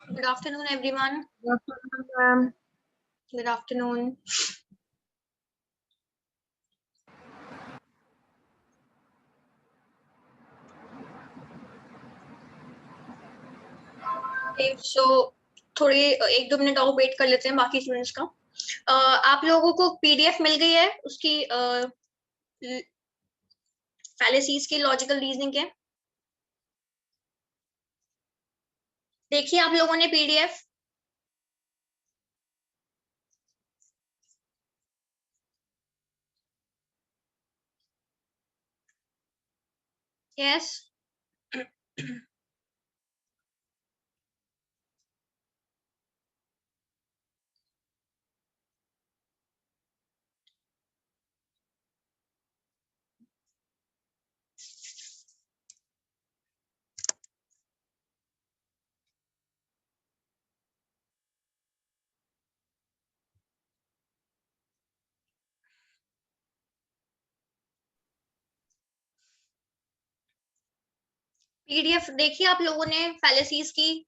Good afternoon, everyone. Good afternoon, ma'am. Good afternoon. Okay, so थोड़ी 1-2 minute और wait कर लेते हैं बाकी स्टूडेंट्स का। आप लोगों को पीडीएफ मिल गई है उसकी फैलेसीज की, लॉजिकल रीजनिंग के? देखिए आप लोगों ने पीडीएफ। यस। पीडीएफ देखिए आप लोगों ने फैलेसीज की।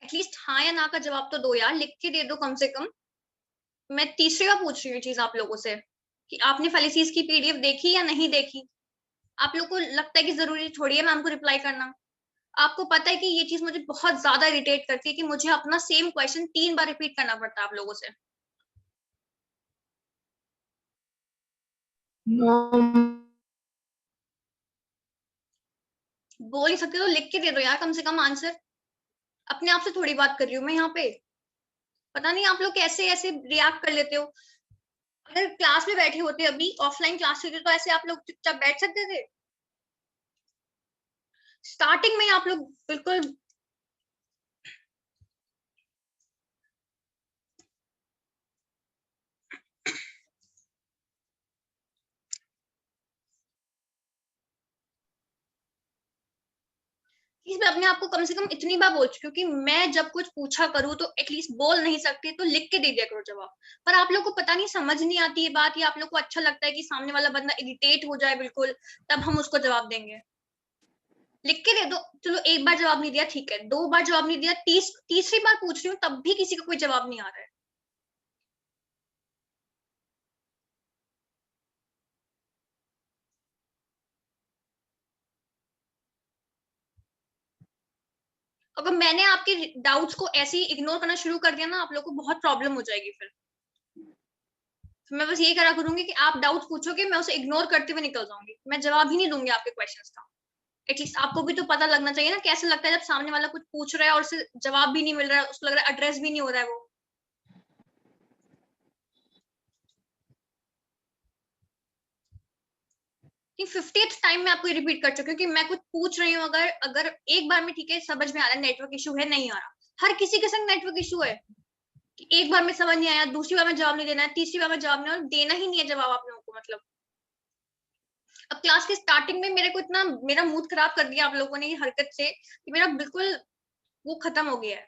एटलीस्ट हाँ या ना का जवाब तो दो यार, लिख के दे दो कम से कम। मैं तीसरी बार पूछ रही हूँ चीज आप लोगों से कि आपने फैलेसीज की पीडीएफ देखी या नहीं देखी। आप लोग को लगता है कि जरूरी थोड़ी है मैम को रिप्लाई करना। आपको पता है कि ये चीज मुझे बहुत ज्यादा इरिटेट करती है कि मुझे अपना सेम क्वेश्चन 3 बार रिपीट करना पड़ता है आप लोगों से। No. बोल नहीं सकते तो लिख के दे दो यार कम से कम आंसर। अपने आप से थोड़ी बात कर रही हूँ मैं यहाँ पे। पता नहीं आप लोग कैसे ऐसे रिएक्ट कर लेते हो। अगर क्लास में बैठे होते, अभी ऑफलाइन क्लास होती तो ऐसे आप लोग चुपचाप बैठ सकते थे? स्टार्टिंग में आप लोग बिल्कुल मैं अपने आप को कम से कम इतनी बार बोल चुकी हूँ कि मैं जब कुछ पूछा करूँ तो एटलीस्ट बोल नहीं सकती तो लिख के दे दिया करो जवाब। पर आप लोग को पता नहीं समझ नहीं आती ये बात, या आप लोग को अच्छा लगता है कि सामने वाला बंदा इरिटेट हो जाए बिल्कुल, तब हम उसको जवाब देंगे। लिख के दे दो। चलो एक बार जवाब नहीं दिया ठीक है, 2 बार जवाब नहीं दिया, तीसरी बार पूछ रही हूँ तब भी किसी का कोई जवाब नहीं आ रहा है। अगर मैंने आपके डाउट्स को ऐसे ही इग्नोर करना शुरू कर दिया ना, आप लोग को बहुत प्रॉब्लम हो जाएगी फिर। मैं बस ये करा करूंगी कि आप डाउट पूछोगे, मैं उसे इग्नोर करते हुए निकल जाऊंगी, मैं जवाब ही नहीं दूंगी आपके क्वेश्चंस का। एटलीस्ट आपको भी तो पता लगना चाहिए ना कैसे लगता है जब सामने वाला कुछ पूछ रहा है और उसे जवाब भी नहीं मिल रहा है, उसको लग रहा है एड्रेस भी नहीं हो रहा है वो। 50th टाइम में आपको रिपीट कर चुकी हूँ कि मैं कुछ पूछ रही हूँ, अगर अगर एक बार में ठीक है समझ में आ रहा है नेटवर्क इशू है, नहीं आ रहा, हर किसी के संग नेटवर्क इशू है कि एक बार में समझ नहीं आया, दूसरी बार में जवाब नहीं देना है, तीसरी बार में जवाब नहीं देना ही नहीं है जवाब आप लोगों को। मतलब अब क्लास के स्टार्टिंग में मेरे को इतना मेरा मूड खराब कर दिया आप लोगों ने ये हरकत से कि मेरा बिल्कुल वो खत्म हो गया है।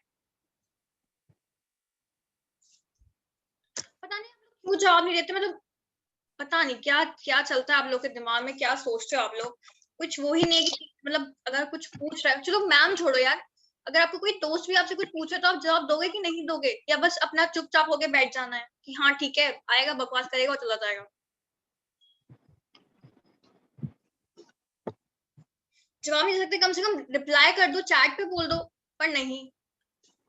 पता नहीं आप लोग क्यों जवाब नहीं देते, मतलब पता नहीं क्या क्या चलता है आप लोग के दिमाग में, क्या सोचते हो आप लोग। कुछ वो ही नहीं है कि मतलब अगर कुछ पूछ रहा है, चलो मैम छोड़ो यार, अगर आपको कोई दोस्त भी आपसे कुछ पूछे तो आप जवाब दोगे कि नहीं दोगे, या बस अपना चुपचाप होके बैठ जाना है कि हाँ ठीक है आएगा बकवास करेगा और चला जाएगा। जवाब नहीं दे सकते कम से कम रिप्लाई कर दो, चैट पे बोल दो, पर नहीं।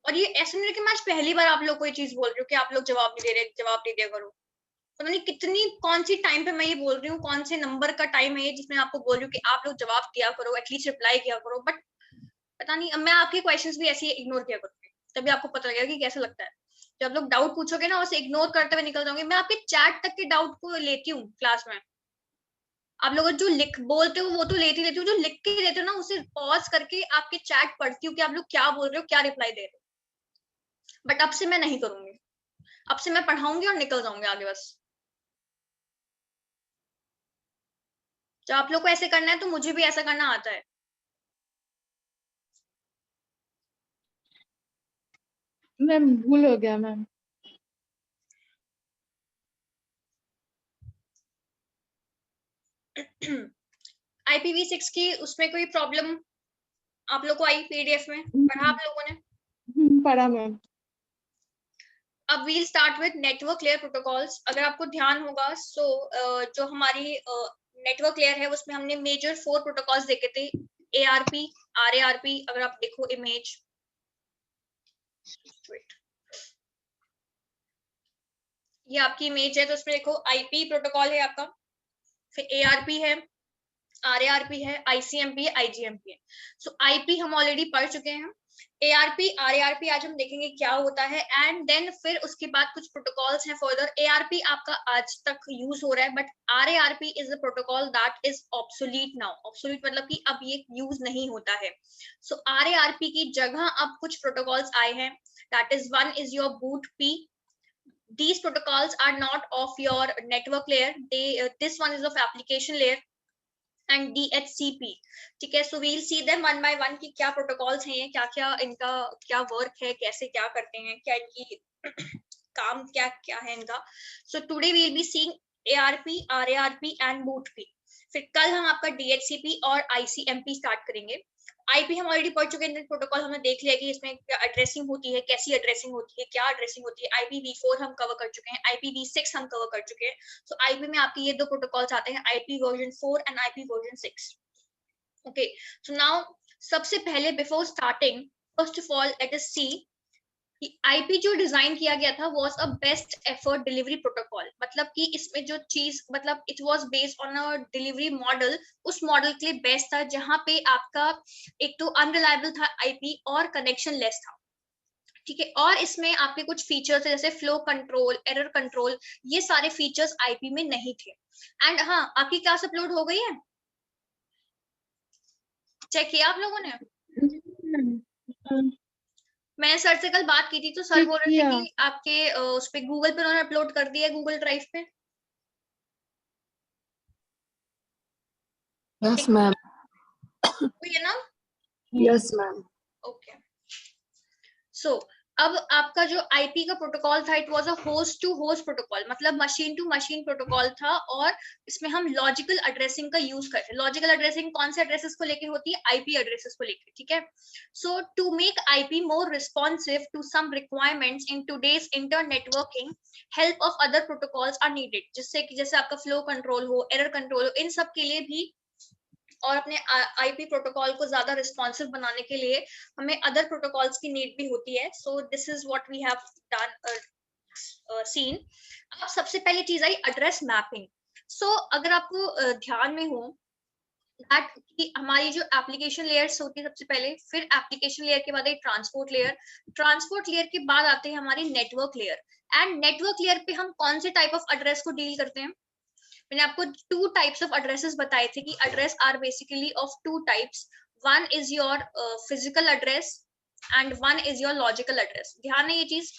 और ये ऐसा नहीं है कि मैं आज पहली बार आप लोग को ये चीज बोल रही हूँ कि आप लोग जवाब नहीं दे रहे, जवाब नहीं दिया करो। पता नहीं कितनी कौन सी टाइम पे मैं ये बोल रही हूँ, कौन से नंबर का टाइम है ये जिसमें आपको बोल रही हूँ कि आप लोग जवाब दिया करो, एटलीस्ट रिप्लाई किया करो, बट पता नहीं। अब मैं आपके क्वेश्चंस भी ऐसे ही इग्नोर किया करूंगी, तभी आपको पता लगेगा कि कैसा लगता है जब आप लोग डाउट पूछोगे ना, उसे इग्नोर करते हुए निकल जाओगे। मैं आपके चैट तक के डाउट को लेती हूँ क्लास में, आप लोग जो लिख बोलते हो वो तो लेती हो, जो लिख के देते हो ना उसे पॉज करके आपके चैट पढ़ती हूँ कि आप लोग क्या बोल रहे हो, क्या रिप्लाई दे रहे हो। बट अब से मैं नहीं करूंगी, अब से मैं पढ़ाऊंगी और निकल जाऊंगी आगे बस। जब आप लोग को ऐसे करना है तो मुझे भी ऐसा करना आता है। मैम भूल हो गया मैम। IPv6 की उसमें कोई प्रॉब्लम आप लोग को आई पीडीएफ में पढ़ा आप लोगों ने? पढ़ा मैम। अब we'll start with network layer protocols. अगर आपको ध्यान होगा सो जो हमारी नेटवर्क लेयर है उसमें हमने मेजर 4 प्रोटोकॉल्स देखे थे, ARP, RARP। अगर आप देखो इमेज, ये आपकी इमेज है तो उसमें देखो IP प्रोटोकॉल है आपका, फिर ARP है, RARP है, ICMP है, IGMP है। सो IP हम ऑलरेडी पढ़ चुके हैं। ARP RARP आज हम देखेंगे क्या होता है, एंड देन फिर उसके बाद कुछ प्रोटोकॉल्स हैं फर्दर। ARP आपका आज तक यूज हो रहा है, but RARP is a protocol that is obsolete now. Obsolete मतलब कि अब ये यूज नहीं होता है। सो RARP की जगह अब कुछ प्रोटोकॉल्स आए हैं, that is one is your BOOTP. These protocols are not of your network layer, they this one is of application layer and DHCP. ठीक है, so we'll see them one by one कि क्या protocols हैं, क्या क्या इनका क्या work है, कैसे क्या करते हैं, क्या इनकी काम क्या क्या है इनका। so today we'll be seeing ARP, RARP and BOOTP. फिर कल हम आपका DHCP और ICMP स्टार्ट करेंगे। IP हम ऑलरेडी पढ़ चुके हैं, प्रोटोकॉल हमने देख लिया कि इसमें क्या एड्रेसिंग होती है, कैसी एड्रेसिंग होती है, क्या एड्रेसिंग होती है। IPv4 हम कवर कर चुके हैं, IPv6 हम कवर कर चुके हैं। सो IP में आपके ये दो प्रोटोकॉल्स आते हैं, IP version 4 and IP version 6। Okay, so now सबसे पहले before starting, first of all let us see IP जो डिजाइन किया गया था was a best effort delivery protocol. मतलब कि इसमें जो चीज मतलब it was based on a delivery model, उस मॉडल के लिए बेस्ट था, जहां पे आपका एक तो अनरिलायबल था IP और कनेक्शन लेस था। ठीक है, और इसमें आपके कुछ फीचर्स जैसे फ्लो कंट्रोल, एरर कंट्रोल, ये सारे फीचर्स IP में नहीं थे। एंड हाँ, आपकी क्लास अपलोड हो गई है, चेक किया आप लोगों ने? मैंने सर से कल बात की थी तो सर बोल रहे थे कि आपके उस पे गूगल पे उन्होंने अपलोड कर दिया है, गूगल ड्राइव पे। Yes ma'am. हुई है ना? Yes ma'am. ओके, सो अब आपका जो IP का प्रोटोकॉल था, it was a host to host protocol, मतलब मशीन टू मशीन प्रोटोकॉल था, और इसमें हम लॉजिकल एड्रेसिंग का यूज करते हैं। लॉजिकल एड्रेसिंग कौन से एड्रेसेस को लेके होती है? IP एड्रेसेस को लेके। ठीक है, so to make IP more responsive to some requirements in today's inter networking, help of other protocols are needed. जिससे कि जैसे आपका फ्लो कंट्रोल हो, एरर कंट्रोल हो, इन सब के लिए भी, और अपने IP प्रोटोकॉल को ज्यादा रिस्पॉन्सिव बनाने के लिए हमें अदर प्रोटोकॉल्स की नीड भी होती है। So this is what we have done seen. अब सबसे पहली चीज आई एड्रेस मैपिंग। सो अगर आपको ध्यान में हो दैट कि हमारी जो एप्लीकेशन लेयर्स होती है सबसे पहले, फिर एप्लीकेशन लेयर के बाद आई ट्रांसपोर्ट लेयर, ट्रांसपोर्ट लेयर के बाद आते हैं हमारी network layer. And network layer पे हम कौन से टाइप ऑफ एड्रेस को डील करते हैं? मैंने आपको 2 टाइप्स ऑफ एड्रेसेस बताए थे कि address are basically of 2 types, one is your physical address and one is your logical address. ध्यान है ये चीज?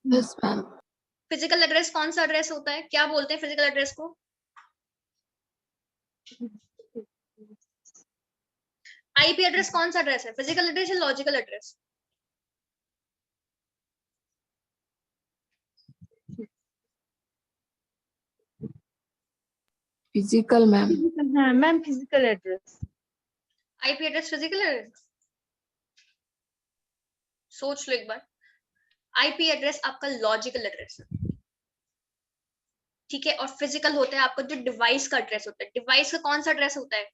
Yes ma'am. फिजिकल एड्रेस कौन सा एड्रेस होता है, क्या बोलते हैं फिजिकल एड्रेस को? IP एड्रेस कौन सा एड्रेस है, फिजिकल एड्रेस या लॉजिकल एड्रेस? Physical ma'am. हाँ ma'am, physical address. IP address physical address? सोच लो एक बार। IP एड्रेस आपका लॉजिकल एड्रेस है। ठीक है, और फिजिकल होता है आपका जो डिवाइस का एड्रेस होता है। डिवाइस का कौन सा एड्रेस होता है?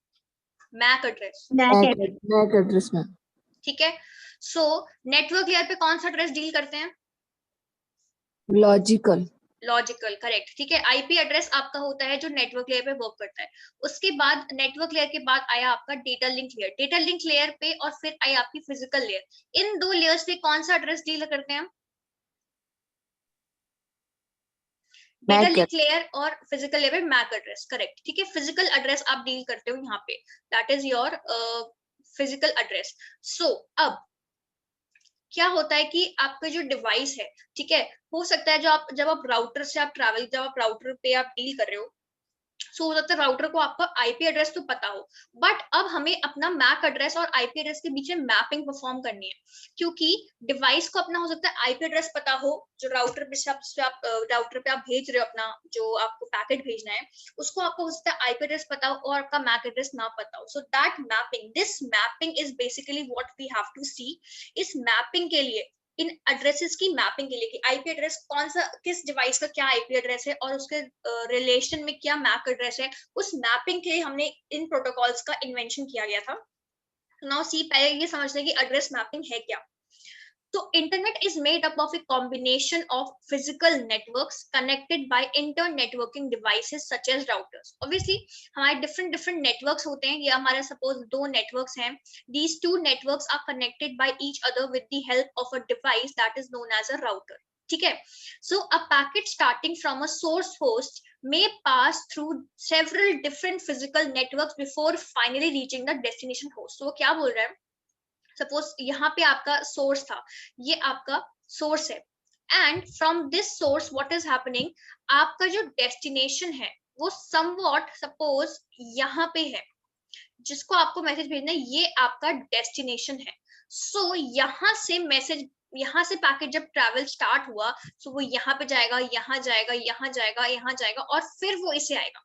MAC address. MAC address ma'am. ठीक है, सो नेटवर्क लेयर पे कौन सा एड्रेस डील करते हैं? लॉजिकल। Logical, correct. ठीक है, IP एड्रेस आपका होता है जो नेटवर्क लेयर पे वर्क करता है। उसके बाद नेटवर्क लेयर के बाद आया आपका data link layer, data link layer पे, और फिर आई आपकी फिजिकल लेयर। इन 2 लेयर्स पे कौन सा एड्रेस डील करते हैं हम? डेटा लिंक लेयर और फिजिकल लेयर पे मैक एड्रेस, करेक्ट, ठीक है। फिजिकल एड्रेस आप डील करते हो यहाँ पे, that is your physical address. So अब क्या होता है कि आपका जो डिवाइस है, ठीक है, हो सकता है जब आप राउटर से आप ट्रैवल, जब आप राउटर पे आप डील कर रहे हो, सो हो सकता है राउटर को आपका आईपी एड्रेस तो पता हो, बट अब हमें अपना मैक एड्रेस और आईपी एड्रेस के बीच में मैपिंग परफॉर्म करनी है, क्योंकि डिवाइस को अपना हो सकता है आईपी एड्रेस पता हो, जो राउटर पे आप राउटर पे आप भेज रहे हो अपना जो आपको पैकेट भेजना है, उसको आपको हो सकता है आईपी एड्रेस पता हो और आपका मैक एड्रेस ना पता हो। So that mapping, this mapping is basically what we have to see. इस मैपिंग के लिए, इन एड्रेसेस की मैपिंग के लिए कि आईपी एड्रेस कौन सा, किस डिवाइस का क्या आईपी एड्रेस है और उसके रिलेशन में क्या मैक एड्रेस है, उस मैपिंग के लिए हमने इन प्रोटोकॉल्स का इन्वेंशन किया गया था। नाउ सी, पहले ये समझते हैं कि एड्रेस मैपिंग है क्या। तो internet is made up of a combination of physical networks connected by inter networking devices such as routers. Obviously हमारे डिफरेंट नेटवर्क्स होते हैं, ये हमारे सपोज 2 नेटवर्क्स हैं, these 2 networks are connected by each other with the help of a device that is known as a router, ठीक है। So a packet starting from a source host may pass through several different physical networks before finally reaching the destination host। So वो क्या बोल रहा है, suppose यहाँ पे आपका सोर्स था, ये आपका सोर्स है, and from this source what is happening, आपका जो डेस्टिनेशन है वो समवॉट सपोज यहाँ पे है, जिसको आपको मैसेज भेजना है, ये आपका डेस्टिनेशन है। सो यहाँ से मैसेज, यहाँ से पैकेट जब ट्रैवल स्टार्ट हुआ, सो वो यहाँ पे जाएगा, यहाँ जाएगा, यहाँ जाएगा, यहाँ जाएगा, और फिर वो इसे आएगा।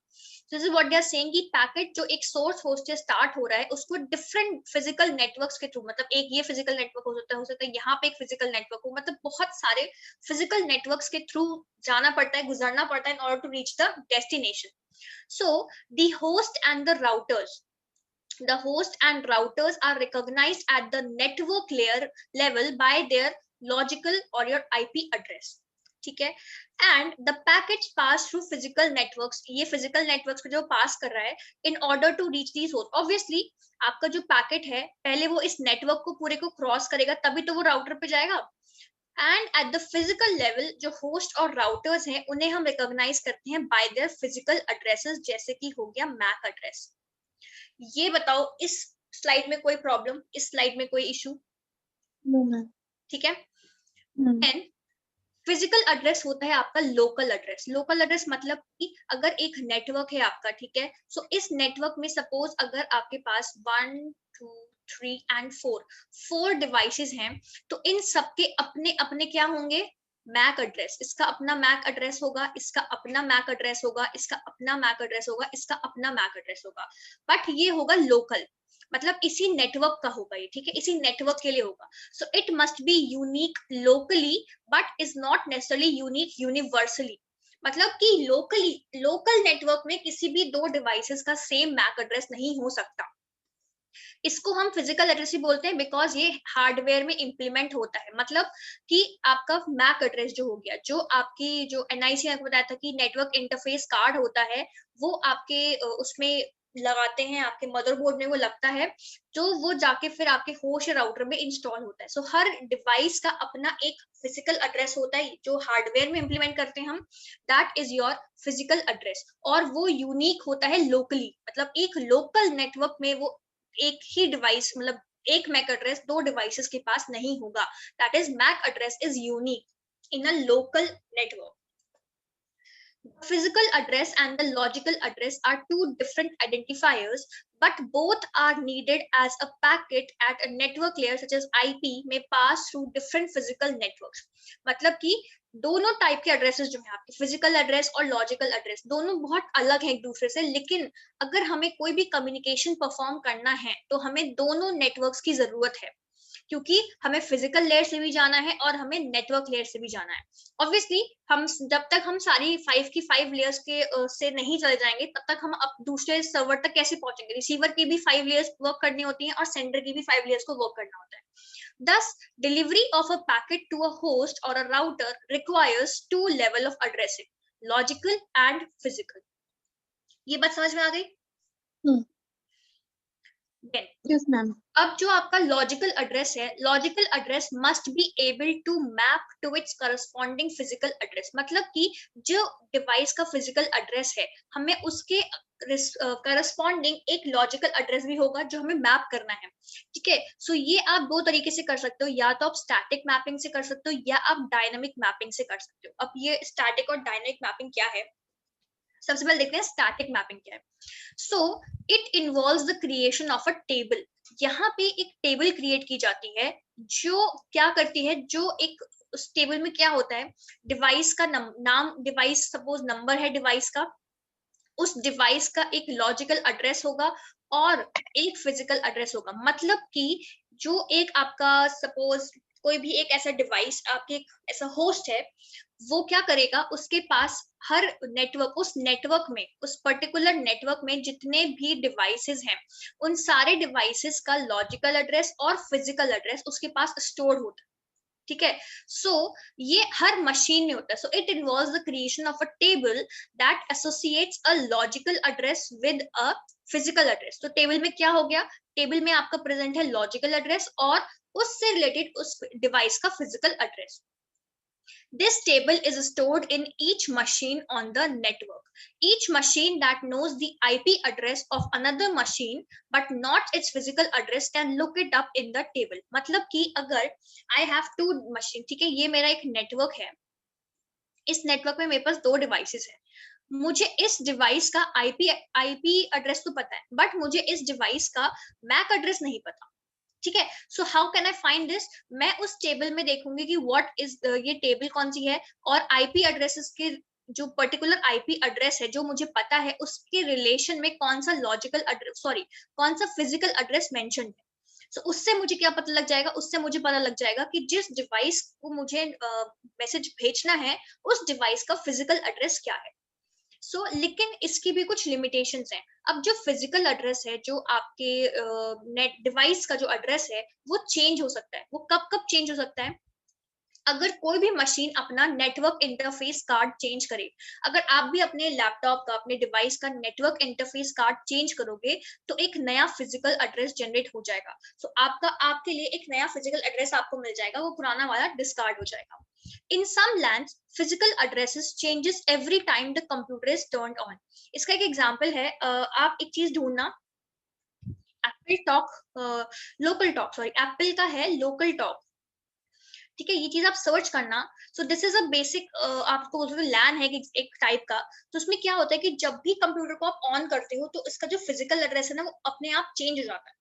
This is what they are saying कि पैकेट जो एक सोर्स होस्ट से स्टार्ट हो रहा है, उसको डिफरेंट फिजिकल नेटवर्क्स के थ्रू, मतलब एक ये फिजिकल नेटवर्क हो सकता है यहाँ पे एक फिजिकल नेटवर्क हो, मतलब बहुत सारे फिजिकल नेटवर्क्स के थ्रू जाना पड़ता है, गुजरना पड़ता है in order to reach the destination. So the host and the routers, the host and routers are recognized at the network layer level by their logical or your IP address, ठीक है। and the packets pass through physical networks, ये physical networks को जो pass कर रहा है in order to reach these hosts। obviously आपका जो पैकेट है पहले वो इस नेटवर्क को पूरे को क्रॉस करेगा, तभी तो वो राउटर पे जाएगा। And at the physical level जो होस्ट और राउटर्स हैं उन्हें हम रिकॉग्नाइज करते हैं बाय देयर फिजिकल एड्रेसेस, जैसे कि हो गया मैक एड्रेस। ये बताओ इस स्लाइड में कोई प्रॉब्लम, इस स्लाइड में कोई इशू? ठीक है। एंड फिजिकल एड्रेस होता है आपका लोकल एड्रेस। लोकल एड्रेस मतलब कि अगर एक नेटवर्क है आपका, ठीक है, सो इस नेटवर्क में सपोज अगर आपके पास 1 2 3 and 4 डिवाइसेस हैं, तो इन सबके अपने अपने क्या होंगे, मैक एड्रेस। इसका अपना मैक एड्रेस होगा, इसका अपना मैक एड्रेस होगा, इसका अपना मैक एड्रेस होगा, इसका अपना मैक एड्रेस होगा, बट ये होगा लोकल, मतलब इसी नेटवर्क का होगा ये, ठीक है, इसी नेटवर्क के लिए होगा। So it must be unique locally but is not necessarily unique universally, मतलब कि लोकल नेटवर्क में किसी भी 2 डिवाइसेस का सेम मैक एड्रेस नहीं हो सकता। इसको हम फिजिकल एड्रेस ही बोलते हैं बिकॉज ये हार्डवेयर में इंप्लीमेंट होता है, मतलब कि आपका मैक एड्रेस जो हो गया, जो आपकी जो एनआईसी आपको बताया था कि नेटवर्क इंटरफेस कार्ड होता है, वो आपके उसमें लगाते हैं, आपके मदरबोर्ड में वो लगता है, तो वो जाके फिर आपके होस्ट राउटर में इंस्टॉल होता है। सो हर डिवाइस का अपना एक फिजिकल एड्रेस होता है जो हार्डवेयर में इंप्लीमेंट करते हैं हम, that is your physical address, और वो यूनिक होता है लोकली, मतलब एक लोकल नेटवर्क में वो एक ही डिवाइस, मतलब एक मैक एड्रेस 2 डिवाइसेस के पास नहीं होगा, that is MAC address is unique in a local network. Physical address and the logical address are 2 different identifiers, but both are needed as a packet at a network layer such as IP may pass through different physical networks। मतलब कि दोनों type के addresses जो है आपके physical address और logical address, दोनों बहुत अलग है एक दूसरे से, लेकिन अगर हमें कोई भी कम्युनिकेशन परफॉर्म करना है तो हमें दोनों नेटवर्क्स की जरूरत है, क्योंकि हमें फिजिकल लेयर से भी जाना है और हमें नेटवर्क लेयर से भी जाना है। ऑब्वियसली हम जब तक हम सारी 5 की 5 लेयर्स के से नहीं चले जाएंगे, तब तक हम अब दूसरे सर्वर तक कैसे पहुंचेंगे। रिसीवर की भी 5 लेयर्स वर्क करनी होती हैं और सेंडर की भी 5 लेयर्स को वर्क करना होता है। Thus, delivery of a packet to a host or a router requires 2 level of addressing, logical and physical। ये बात समझ में आ गई? Then Yes, ma'am. अब जो आपका लॉजिकल एड्रेस है, logical address must be able to map to its corresponding physical address, मतलब कि जो डिवाइस का फिजिकल एड्रेस है हमें उसके करस्पॉन्डिंग एक लॉजिकल एड्रेस भी होगा जो हमें मैप करना है, ठीक है। सो ये आप दो तरीके से कर सकते हो, या तो आप स्टैटिक मैपिंग से कर सकते हो या आप डायनामिक मैपिंग से कर सकते हो। अब ये स्टैटिक और डायनामिक मैपिंग क्या है, सबसे पहले देखते हैं स्टैटिक मैपिंग क्या है। So it involves the creation of a table. यहाँ पे एक टेबल क्रिएट की जाती है जो क्या करती है, जो एक उस टेबल में क्या होता है, डिवाइस का नाम, डिवाइस सपोज नंबर है डिवाइस का, उस डिवाइस का एक लॉजिकल एड्रेस होगा और एक फिजिकल एड्रेस होगा। मतलब कि जो एक आपका सपोज कोई भी एक ऐसा डिवाइस, आपके एक ऐसा होस्ट है, वो क्या करेगा, उसके पास हर नेटवर्क, उस नेटवर्क में, उस पर्टिकुलर नेटवर्क में जितने भी डिवाइसेस हैं, उन सारे डिवाइसेस का लॉजिकल एड्रेस और फिजिकल एड्रेस उसके पास स्टोर होता है, ठीक है। सो ये हर मशीन में होता है। So it involves the creation of a table that associates a logical address with a physical address. तो टेबल में क्या हो गया, टेबल में आपका प्रेजेंट है लॉजिकल एड्रेस और उससे रिलेटेड उस डिवाइस का physical address. This table is stored in each machine on the network. Each machine that knows the IP address of another machine but not its physical address can look it up in the table. मतलब कि अगर I have two machine, ठीक है, ये मेरा एक network है, इस नेटवर्क में मेरे पास दो डिवाइसेस हैं, मुझे इस डिवाइस का आईपी एड्रेस तो पता है बट मुझे इस डिवाइस का मैक एड्रेस नहीं पता, ठीक है। So how can I find this, मैं उस टेबल में देखूंगी कि व्हाट इज, ये टेबल कौन सी है और आईपी एड्रेसेस के जो पर्टिकुलर आईपी एड्रेस है जो मुझे पता है उसके रिलेशन में कौन सा लॉजिकल एड्रेस, सॉरी कौन सा फिजिकल एड्रेस मेंशन है। सो उससे मुझे क्या पता लग जाएगा, उससे मुझे पता लग जाएगा कि जिस डिवाइस को मुझे मैसेज भेजना है उस डिवाइस का फिजिकल एड्रेस क्या है। लेकिन इसकी भी कुछ लिमिटेशंस हैं। अब जो फिजिकल एड्रेस है, जो आपके नेट डिवाइस का जो एड्रेस है वो चेंज हो सकता है। वो कब कब चेंज हो सकता है, अगर कोई भी मशीन अपना नेटवर्क इंटरफेस कार्ड चेंज करे, अगर आप भी अपने लैपटॉप का, अपने डिवाइस का नेटवर्क इंटरफेस कार्ड चेंज करोगे तो एक नया फिजिकल एड्रेस जनरेट हो जाएगा। आपके लिए एक नया फिजिकल एड्रेस आपको मिल जाएगा, वो पुराना वाला डिस्कार्ड हो जाएगा। In some lands, physical addresses changes every time the computer is turned on. इसका एक एग्जांपल है, आप एक चीज ढूंढना, Apple talk, local talk, sorry Apple का है लोकल टॉक, ठीक है, ये चीज आप सर्च करना। सो दिस इज अ बेसिक, आपको लैन है एक टाइप का। तो उसमें क्या होता है कि जब भी कंप्यूटर को आप ऑन करते हो तो इसका जो फिजिकल एड्रेस है ना वो अपने आप चेंज हो जाता है।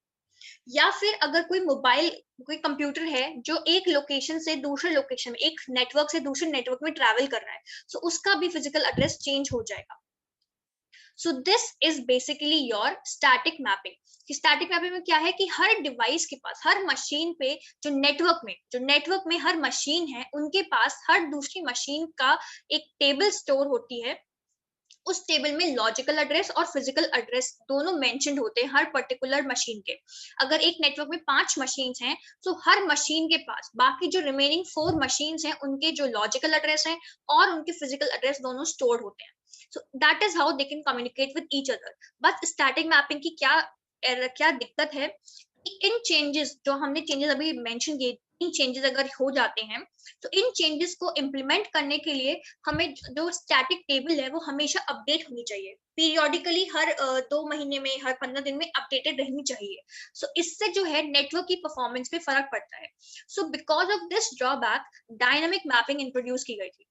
या फिर अगर कोई कंप्यूटर है जो एक लोकेशन से दूसरे लोकेशन में, एक नेटवर्क से दूसरे नेटवर्क में ट्रैवल कर रहा है, सो उसका भी फिजिकल एड्रेस चेंज हो जाएगा। सो this is basically your static mapping. Static mapping में क्या है कि हर डिवाइस के पास, हर मशीन पे, जो नेटवर्क में हर मशीन है उनके पास हर दूसरी मशीन का एक टेबल स्टोर होती है। उस टेबल में लॉजिकल एड्रेस और फिजिकल एड्रेस दोनों मेंशन्ड होते हैं हर पर्टिकुलर मशीन के। अगर एक नेटवर्क में 5 मशीन्स हैं तो हर मशीन के पास बाकी जो रिमेनिंग 4 मशीन्स हैं उनके जो लॉजिकल एड्रेस हैं और उनके फिजिकल एड्रेस दोनों स्टोर होते हैं। सो that is how they can communicate with each other. But static mapping की क्या दिक्कत है, इन चेंजेस जो हमने चेंजेस अभी मेंशन किए, इन चेंजेस अगर हो जाते हैं तो इन चेंजेस को इम्प्लीमेंट करने के लिए हमें जो स्टैटिक टेबल है वो हमेशा अपडेट होनी चाहिए, पीरियोडिकली हर 2 महीने में, हर 15 दिन में अपडेटेड रहनी चाहिए। इससे जो है नेटवर्क की परफॉर्मेंस पे फर्क पड़ता है। Because of this drawback dynamic mapping introduce की गई थी।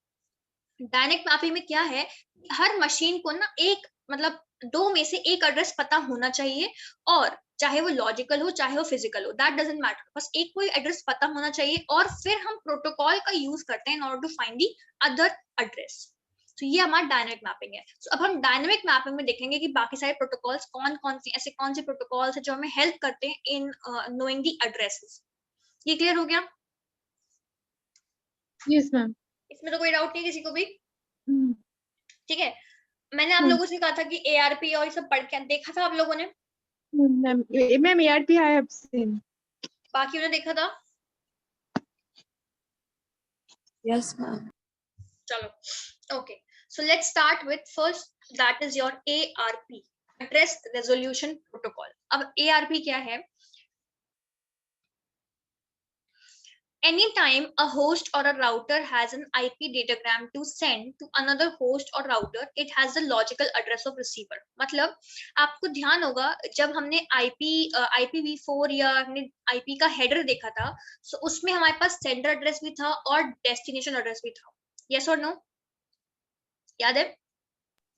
डायनेमिक मैपिंग में क्या है, हर मशीन को ना एक, मतलब 2 में से एक एड्रेस पता होना चाहिए, और चाहे वो लॉजिकल हो चाहे वो फिजिकल हो, दैट डजंट मैटर, बस एक कोई एड्रेस पता होना चाहिए और फिर हम प्रोटोकॉल का यूज करते हैं in order to find the other address. तो ये हमारा डायनेमिक मैपिंग है। अब हम डायनेमिक मैपिंग में देखेंगे कि बाकी सारे प्रोटोकॉल्स कौन से प्रोटोकॉल्स है जो हमें हेल्प करते हैं इन नोइंग दी एड्रेसेस। ये क्लियर हो गया? Yes, ma'am. इसमें तो कोई डाउट नहीं किसी को भी? Hmm. ठीक है, मैंने आप लोगों से कहा था कि ARP और ये सब पढ़ के देखा था आप लोगों ने, Ma'am, ARP I have seen. बाकी उन्हें देखा था? Yes, ma'am. चलो, okay, so let's start with first, that is your ARP। Address resolution protocol. अब ARP क्या है? Anytime a host or a router has an IP datagram to send to another host or router, it has the logical address of receiver. मतलब आपको ध्यान होगा जब हमने IPv4 या हमने IP का हेडर देखा था, so उसमें हमारे पास सेंडर एड्रेस भी था और डेस्टिनेशन एड्रेस भी था। Yes or no? याद है?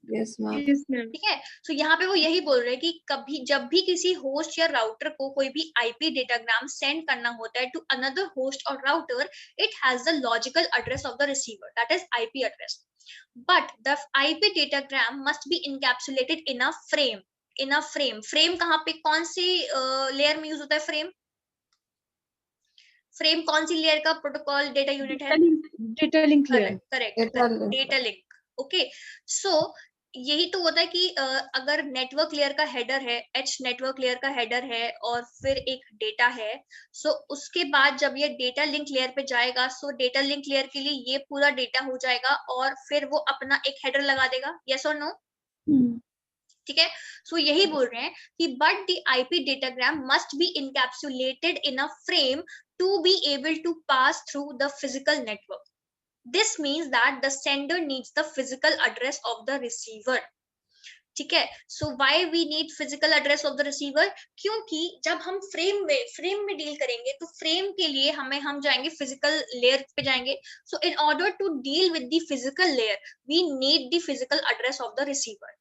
Yes, ma'am. Yes, ma'am. ठीक है, तो यहाँ पे वो यही बोल रहे हैं कि कभी जब भी किसी होस्ट या राउटर को कोई भी IP डेटाग्राम सेंड करना होता है to another host or router, it has the logical address of the receiver, that is IP address, but the IP datagram must be encapsulated in a frame. In a frame, frame कहाँ पे, कौन सी layer में use होता है frame? Frame कौन सी layer का प्रोटोकॉल डेटा यूनिट है? Data link layer. Correct, data link. Okay, so यही तो होता है कि अगर नेटवर्क लेयर का हेडर है, एच नेटवर्क लेयर का हेडर है और फिर एक डेटा है, सो उसके बाद जब ये डेटा लिंक लेयर पे जाएगा, सो डेटा लिंक लेयर के लिए ये पूरा डेटा हो जाएगा और फिर वो अपना एक हेडर लगा देगा। यस और नो? ठीक है, सो यही बोल रहे हैं कि but the IP datagram must be encapsulated in a frame to be able to pass through the physical network. This means that the sender needs the physical address of the receiver. ठीक है, so why we need physical address of the receiver? क्योंकि जब हम frame में deal करेंगे तो frame के लिए हम जाएंगे फिजिकल लेयर पे जाएंगे। So in order to deal with the physical layer, we need the physical address of the receiver,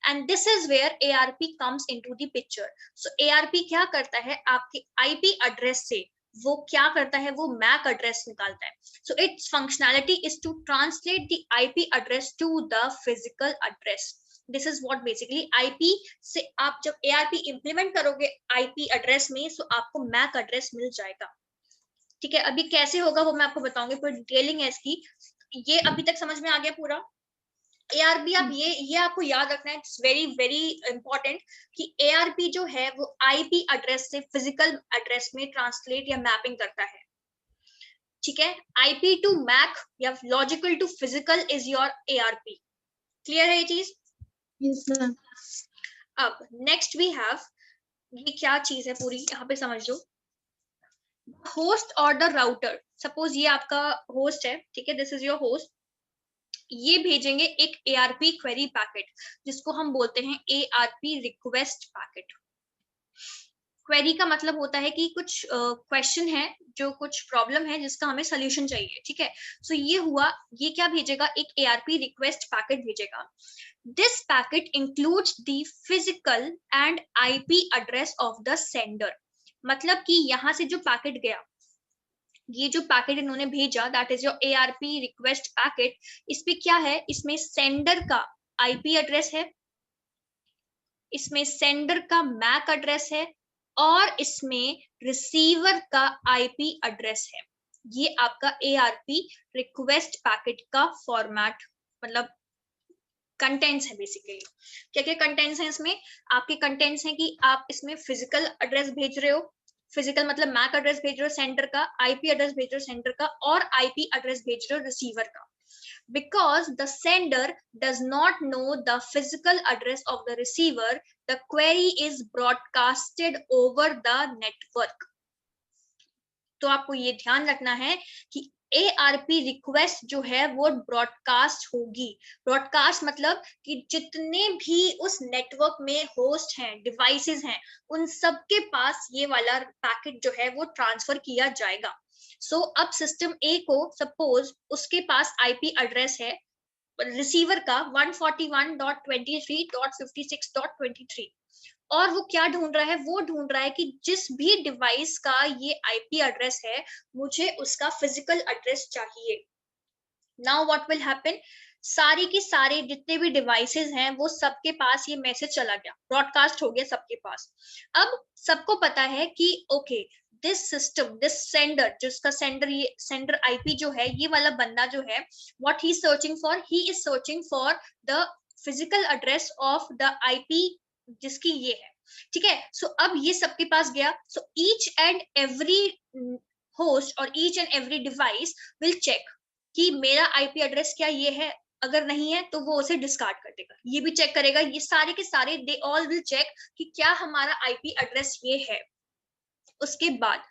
and this is where ARP comes into the picture. So ARP क्या करता है, आपके IP एड्रेस से वो क्या करता है, वो MAC एड्रेस निकालता है। So its functionality is to translate the IP address to the physical address. This is what basically IP से आप जब ARP implement करोगे IP एड्रेस में, so आपको MAC एड्रेस मिल जाएगा। ठीक है, अभी कैसे होगा वो मैं आपको बताऊंगी, पूरी डिटेलिंग है इसकी। ये अभी तक समझ में आ गया पूरा? ARP आप ये आपको याद रखना है, इट्स वेरी वेरी इंपॉर्टेंट कि ARP जो है वो IP एड्रेस से फिजिकल एड्रेस में ट्रांसलेट या मैपिंग करता है। ठीक है, IP टू MAC या logical to physical is your ARP। Clear है ये चीज? Yes, ma'am. अब नेक्स्ट वी हैव, ये क्या चीज है पूरी यहाँ पे समझ लो। होस्ट और द राउटर, सपोज ये आपका होस्ट है, ठीक है, दिस इज योर होस्ट, ये भेजेंगे एक ARP क्वेरी पैकेट जिसको हम बोलते हैं ARP रिक्वेस्ट पैकेट। क्वेरी का मतलब होता है कि कुछ क्वेश्चन है, जो कुछ प्रॉब्लम है जिसका हमें सोल्यूशन चाहिए। ठीक है, सो ये हुआ, ये क्या भेजेगा, एक ARP रिक्वेस्ट पैकेट भेजेगा। This packet includes the physical and IP address of the sender. मतलब कि यहाँ से जो पैकेट गया, ये जो पैकेट इन्होंने भेजा, that is your ARP request packet, इसमें क्या है, इसमें सेंडर का IP एड्रेस है, इसमें सेंडर का MAC एड्रेस है और इसमें रिसीवर का IP एड्रेस है। ये आपका ARP रिक्वेस्ट पैकेट का फॉर्मेट, मतलब कंटेंट्स है बेसिकली। क्या क्या कंटेंट्स हैं इसमें? आपके कंटेंट्स हैं कि आप इसमें फिजिकल एड्रेस भेज रहे हो, फिजिकल मतलब MAC एड्रेस भेज रहे हो सेंडर का, IP एड्रेस भेज रहे हो सेंडर का और IP एड्रेस भेज रहे हो रिसीवर का। Because the sender does not know the physical address of the receiver, the query is broadcasted over the network. तो आपको ये ध्यान रखना है कि ARP रिक्वेस्ट जो है वो ब्रॉडकास्ट होगी। ब्रॉडकास्ट मतलब कि जितने भी उस नेटवर्क में होस्ट हैं, डिवाइसेस हैं, उन सबके पास ये वाला पैकेट जो है वो ट्रांसफर किया जाएगा। सो अब सिस्टम A को सपोज उसके पास IP एड्रेस है रिसीवर का 141.23.56.23 और वो क्या ढूंढ रहा है, वो ढूंढ रहा है कि जिस भी डिवाइस का ये IP एड्रेस है मुझे उसका फिजिकल एड्रेस चाहिए। नाउ व्हाट विल हैपन, सारी की सारी जितने भी डिवाइसेस हैं वो सबके पास ये मैसेज चला गया, ब्रॉडकास्ट हो गया सबके पास। अब सबको पता है कि okay this system, this sender, जिसका सेंडर, ये सेंडर IP जो है, ये वाला बंदा जो है, what he is searching for, he is searching for the physical address of the IP जिसकी ये है। ठीक है, सो अब ये सबके पास गया, so each and every host और each and every device will check कि मेरा IP एड्रेस क्या ये है, अगर नहीं है तो वो उसे डिस्कार्ड कर देगा। ये भी चेक करेगा, ये सारे के सारे दे ऑल विल चेक कि क्या हमारा आईपी एड्रेस ये है। उसके बाद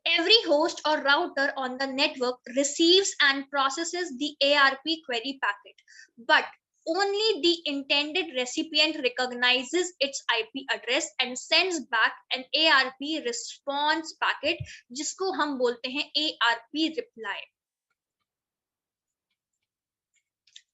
every host or router on the network receives and processes the ARP query packet, but only the intended recipient recognizes its IP address and sends back an ARP response packet, जिसको हम बोलते हैं ARP reply।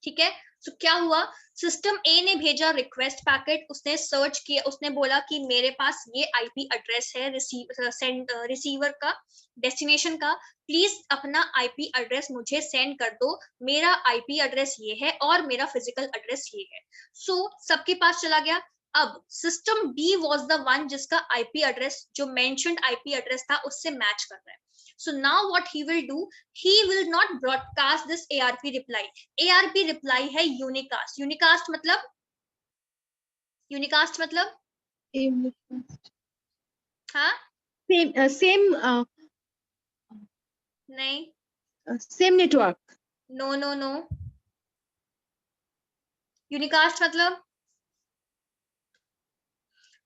ठीक है, तो क्या हुआ, system ए ने भेजा रिक्वेस्ट पैकेट, उसने सर्च किया, उसने बोला कि मेरे पास ये आईपी एड्रेस है रिसीवर का, डेस्टिनेशन का, प्लीज अपना आईपी एड्रेस मुझे सेंड कर दो, मेरा आईपी एड्रेस ये है और मेरा फिजिकल एड्रेस ये है। सो सबके पास चला गया। अब system B was the one जिसका आईपी एड्रेस जो मेंशन्ड आईपी एड्रेस था उससे मैच कर रहा है। So now what he will do, he will not broadcast this ARP reply. ARP reply है unicast। unicast मतलब हाँ नहीं, same network. नो unicast मतलब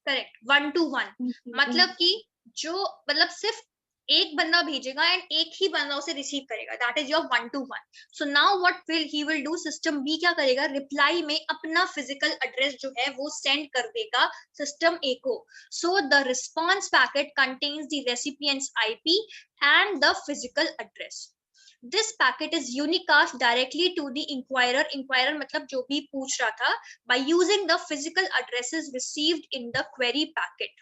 करेक्ट 1 to 1, मतलब कि जो मतलब सिर्फ एक बंदा भेजेगा एंड एक ही बंदा उसे रिसीव करेगा, that is your 1 to 1। So now what he will do, system B क्या करेगा, रिप्लाई में अपना फिजिकल एड्रेस जो है वो सेंड कर देगा सिस्टम ए को। So the response packet contains the recipients IP and the physical address. This packet is unicast directly to the inquirer, inquirer मतलब जो भी पूछ रहा था, by using the physical addresses received in the query packet.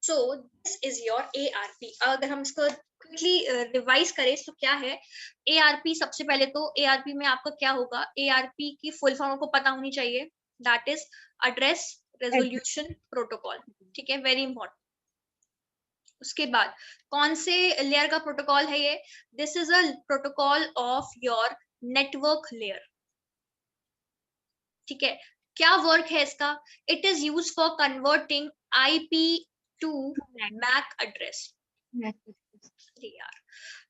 So this is your ARP। अगर हम इसको quickly revise करें तो क्या है ARP, सबसे पहले तो ARP में आपका क्या होगा, ARP की फुल फॉर्म को पता होनी चाहिए, that is address resolution protocol। ठीक है, वेरी इंपॉर्टेंट। उसके बाद कौन से लेयर का प्रोटोकॉल है ये, this is a protocol of your network layer. ठीक है, क्या वर्क है इसका, it is use for converting IP to MAC address.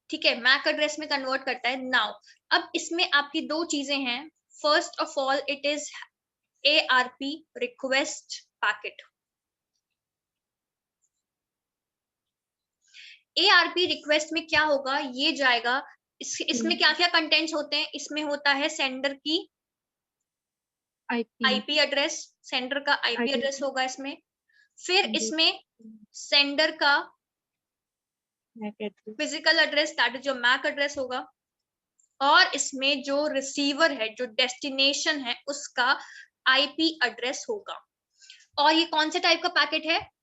ठीक है, मैक एड्रेस में कन्वर्ट करता है। नाउ अब इसमें आपकी दो चीजें हैं, first of all it is ARP request packet. ARP request में क्या होगा, ये जाएगा, इसमें क्या क्या कंटेंट्स होते हैं, इसमें होता है सेंडर की आईपी एड्रेस, सेंडर का आईपी एड्रेस होगा इसमें, फिर इसमें सेंडर का फिजिकल एड्रेस दैट इज जो मैक एड्रेस होगा, और इसमें जो रिसीवर है, जो डेस्टिनेशन है, उसका आईपी एड्रेस होगा। और ये कौन से टाइप का पैकेट है,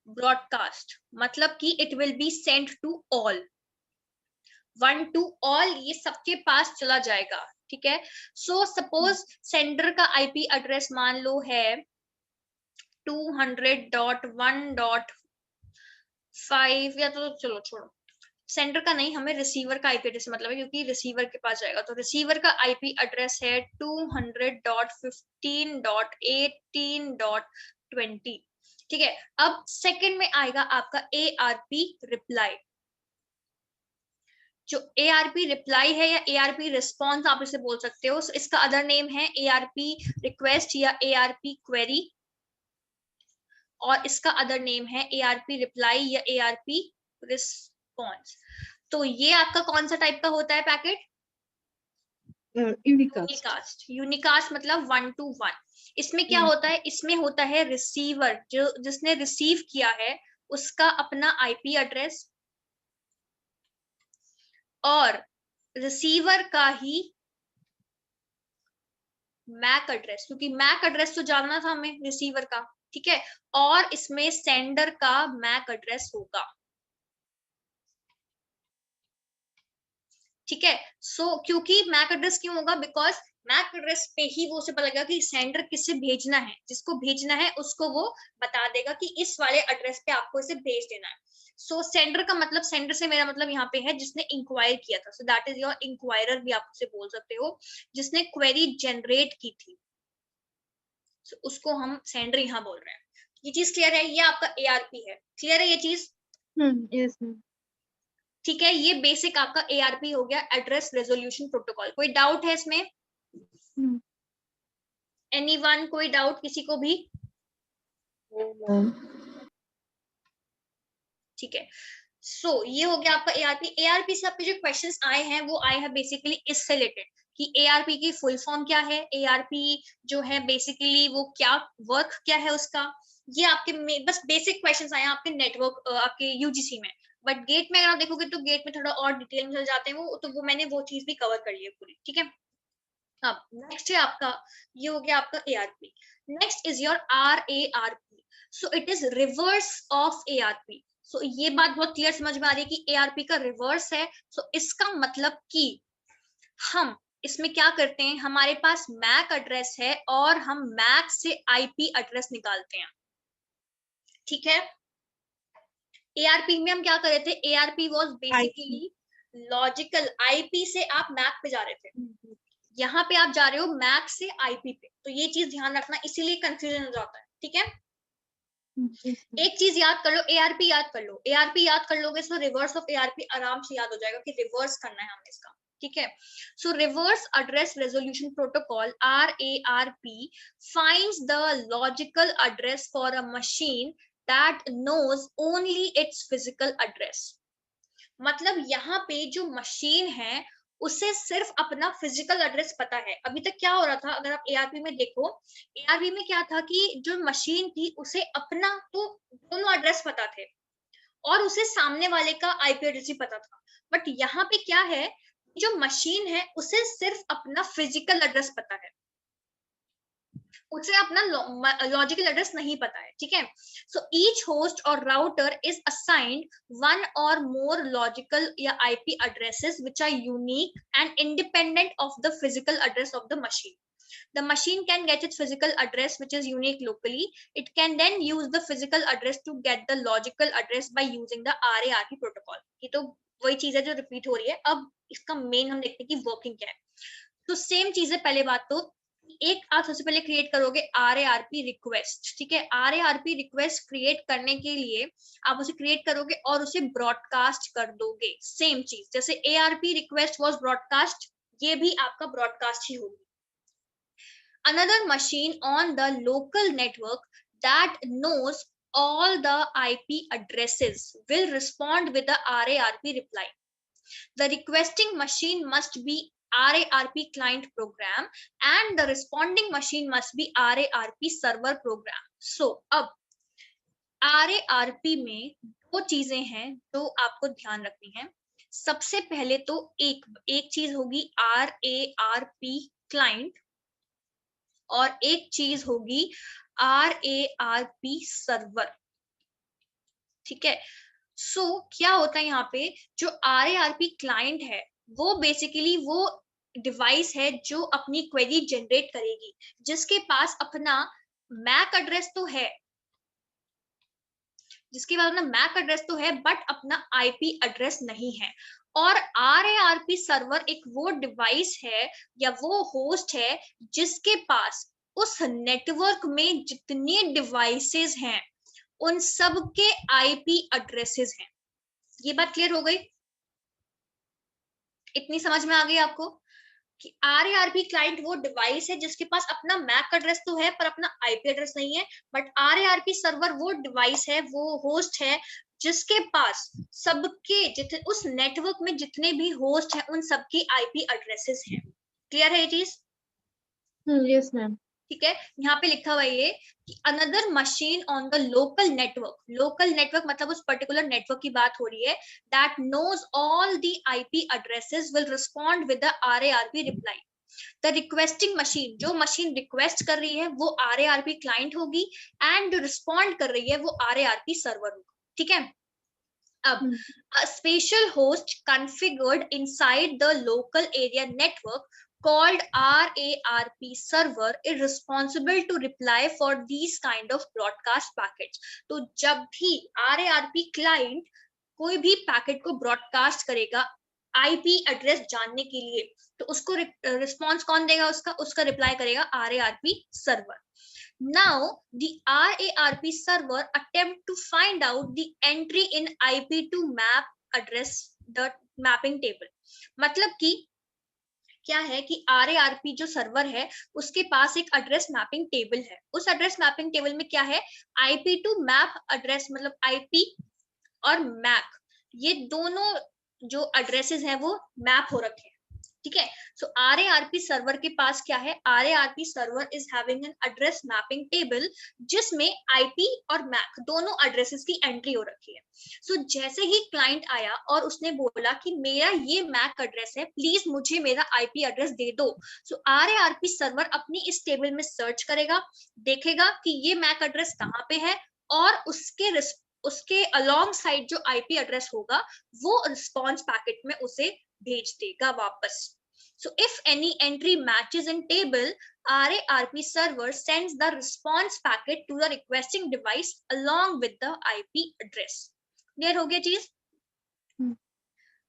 ब्रॉडकास्ट, मतलब कि it will be send to all, 1 to all, ये सबके पास चला जाएगा। ठीक है, सो सपोज सेंडर का आईपी एड्रेस मान लो है 200.1.5 या तो चलो छोड़ो, सेंडर का नहीं, हमें रिसीवर का आईपी एड्रेस मतलब है, क्योंकि रिसीवर के पास जाएगा, तो रिसीवर का आईपी एड्रेस है 200.15.18.20। ठीक है, अब सेकंड में आएगा आपका ARP रिप्लाई। जो ARP रिप्लाई है या ARP रिस्पॉन्स आप इसे बोल सकते हो, इसका अदर नेम है ARP रिक्वेस्ट या ARP क्वेरी, और इसका अदर नेम है ARP रिप्लाई या ARP रिस्पॉन्स। तो ये आपका कौन सा टाइप का होता है पैकेट, यूनिकास्ट। यूनिकास्ट मतलब 1 to 1। इसमें क्या होता है, इसमें होता है रिसीवर, जो जिसने रिसीव किया है उसका अपना आईपी एड्रेस और रिसीवर का ही मैक एड्रेस, क्योंकि मैक एड्रेस तो जानना था हमें रिसीवर का। ठीक है, और इसमें सेंडर का मैक एड्रेस होगा। ठीक है, सो क्योंकि मैक एड्रेस क्यों होगा, बिकॉज मैक एड्रेस पे ही वो उसे पता लगेगा कि सेंडर किसे भेजना है, जिसको भेजना है उसको वो बता देगा कि इस वाले एड्रेस पे आपको इसे भेज देना है। सो सेंडर का मतलब, सेंडर से मेरा मतलब यहाँ पे है जिसने इंक्वायर किया था, सो दैट इज योर इंक्वायरर भी आप उसे बोल सकते हो, जिसने क्वेरी जनरेट की थी, so, उसको हम सेंडर यहाँ बोल रहे हैं। ये चीज क्लियर है, ये आपका ARP है, क्लियर है ये चीज। Yes ma'am. ठीक है, ये बेसिक आपका ARP हो गया, एड्रेस रेजोल्यूशन प्रोटोकॉल। कोई डाउट है इसमें? एनीवन, कोई डाउट किसी को भी? ठीक है, सो ये हो गया आपका ARP। ARP से आपके जो क्वेश्चंस आए हैं वो आए हैं बेसिकली इससे रिलेटेड कि ARP की फुल फॉर्म क्या है, ARP जो है बेसिकली वो क्या वर्क क्या है उसका, ये आपके बस बेसिक क्वेश्चंस आए हैं आपके नेटवर्क आपके UGC में। बट गेट में अगर आप देखोगे तो गेट में थोड़ा और डिटेल में चल जाते हैं वो, तो वो मैंने वो चीज भी कवर कर ली है पूरी। ठीक है, अब नेक्स्ट है आपका, ये हो गया आपका ARP। Next is your RARP, so it is reverse of ARP। सो ये बात बहुत क्लियर समझ में आ रही है कि ARP का रिवर्स है। सो इसका मतलब कि हम इसमें क्या करते हैं, हमारे पास मैक एड्रेस है और हम मैक से IP एड्रेस निकालते हैं। ठीक है, ARP में हम क्या कर रहे थे, ARP was basically logical, IP से आप मैक पे जा रहे थे, यहाँ पे आप जा रहे हो मैक से IP पे, तो ये चीज ध्यान रखना, इसीलिए कंफ्यूजन हो जाता है। ठीक है, एक चीज याद कर लो, ARP याद कर लो, ARP याद कर लोगे तो रिवर्स ऑफ ARP आराम से याद हो जाएगा कि रिवर्स करना है हमें इसका। ठीक है, सो reverse address resolution protocol RARP finds the logical address for a machine that knows only its physical address। मतलब यहाँ पे जो मशीन है उसे सिर्फ अपना फिजिकल एड्रेस पता है। अभी तक क्या हो रहा था, अगर आप ARP में देखो, ARP में क्या था कि जो मशीन थी उसे अपना तो दोनों एड्रेस पता थे और उसे सामने वाले का IP एड्रेस भी पता था। बट यहाँ पे क्या है, जो मशीन है उसे सिर्फ अपना फिजिकल एड्रेस पता है, उसे अपना लॉजिकल एड्रेस नहीं पता है। ठीक है, so each host or router is assigned one or more logical या IP addresses which are unique and independent of the physical address of the machine. The machine can get its physical address which is unique locally. It can then use the physical address to get the logical address by using the RARP protocol। ये तो वही चीज है जो repeat हो रही है। अब इसका मेन हम देखते हैं कि वर्किंग क्या है। तो सेम चीज है, पहले बात तो एक आप सबसे पहले क्रिएट करोगे RARP रिक्वेस्ट। ठीक है, RARP रिक्वेस्ट क्रिएट करने के लिए आप उसे क्रिएट करोगे और उसे ब्रॉडकास्ट कर दोगे। सेम चीज जैसे ARP रिक्वेस्ट वाज ब्रॉडकास्ट, ये भी आपका ब्रॉडकास्ट ही होगी। Another machine on the local network that knows all the IP addresses will respond with the RARP reply. The requesting machine must be RARP client program and the responding machine must be RARP server program. So अब RARP में दो चीजें हैं जो आपको ध्यान रखनी है। सबसे पहले तो एक चीज होगी RARP client और एक चीज होगी RARP सर्वर। ठीक है, सो क्या होता है यहाँ पे, जो RARP क्लाइंट है वो बेसिकली वो डिवाइस है जो अपनी क्वेरी जनरेट करेगी, जिसके पास अपना मैक एड्रेस तो है, बट अपना IP एड्रेस नहीं है। और RARP सर्वर एक वो डिवाइस है या वो होस्ट है जिसके पास उस नेटवर्क में जितने डिवाइसेस हैं उन सब के IP एड्रेसेस हैं। ये बात क्लियर हो गई? इतनी समझ में आ गई आपको कि RARP क्लाइंट वो डिवाइस है जिसके पास अपना मैक एड्रेस तो है पर अपना IP एड्रेस नहीं है, बट RARP सर्वर वो डिवाइस है, वो होस्ट है जिसके पास सबके जितने उस नेटवर्क में जितने भी होस्ट हैं उन सबकी IP एड्रेसेस हैं। क्लियर है ये चीज? Yes ma'am. ठीक है, यहाँ पे लिखा हुआ ये कि another machine on the local network मतलब उस पर्टिकुलर नेटवर्क की बात हो रही है, that knows all the IP addresses will respond with the RARP reply. The requesting machine, जो मशीन रिक्वेस्ट कर रही है वो RARP क्लाइंट होगी एंड जो रिस्पॉन्ड कर रही है वो RARP सर्वर होगा। ठीक है, अब a special host configured inside the local area network called RARP server is responsible to reply for these kind of broadcast packets। तो जब भी RARP client कोई भी पैकेट को ब्रॉडकास्ट करेगा IP एड्रेस जानने के लिए, तो उसको रिस्पॉन्स कौन देगा, उसका रिप्लाई करेगा RARP server. Now the RARP server attempt to find out the entry in IP to map address the mapping table. मतलब कि क्या है कि RARP जो सर्वर है उसके पास एक एड्रेस मैपिंग टेबल है। उस एड्रेस मैपिंग टेबल में क्या है, IP टू मैप एड्रेस, मतलब IP और मैक, ये दोनों जो एड्रेसेस हैं वो मैप हो रखे हैं। ठीक है, सो RARP सर्वर के पास क्या है, RARP server is having an address mapping table जिसमें IP और मैक दोनों एड्रेसेस की एंट्री हो रखी है। सो जैसे ही क्लाइंट आया और उसने बोला कि मेरा ये मैक एड्रेस है, प्लीज मुझे मेरा IP एड्रेस दे दो, सो RARP सर्वर अपनी इस टेबल में सर्च करेगा, देखेगा कि ये मैक एड्रेस कहाँ पे है, और उसके अलोंग साइड जो IP एड्रेस होगा वो रिस्पॉन्स पैकेट में उसे भेज देगा वापस। So if any entry matches in table, RARP server sends the response packet to the requesting device along with the IP address. Clear हो गया चीज?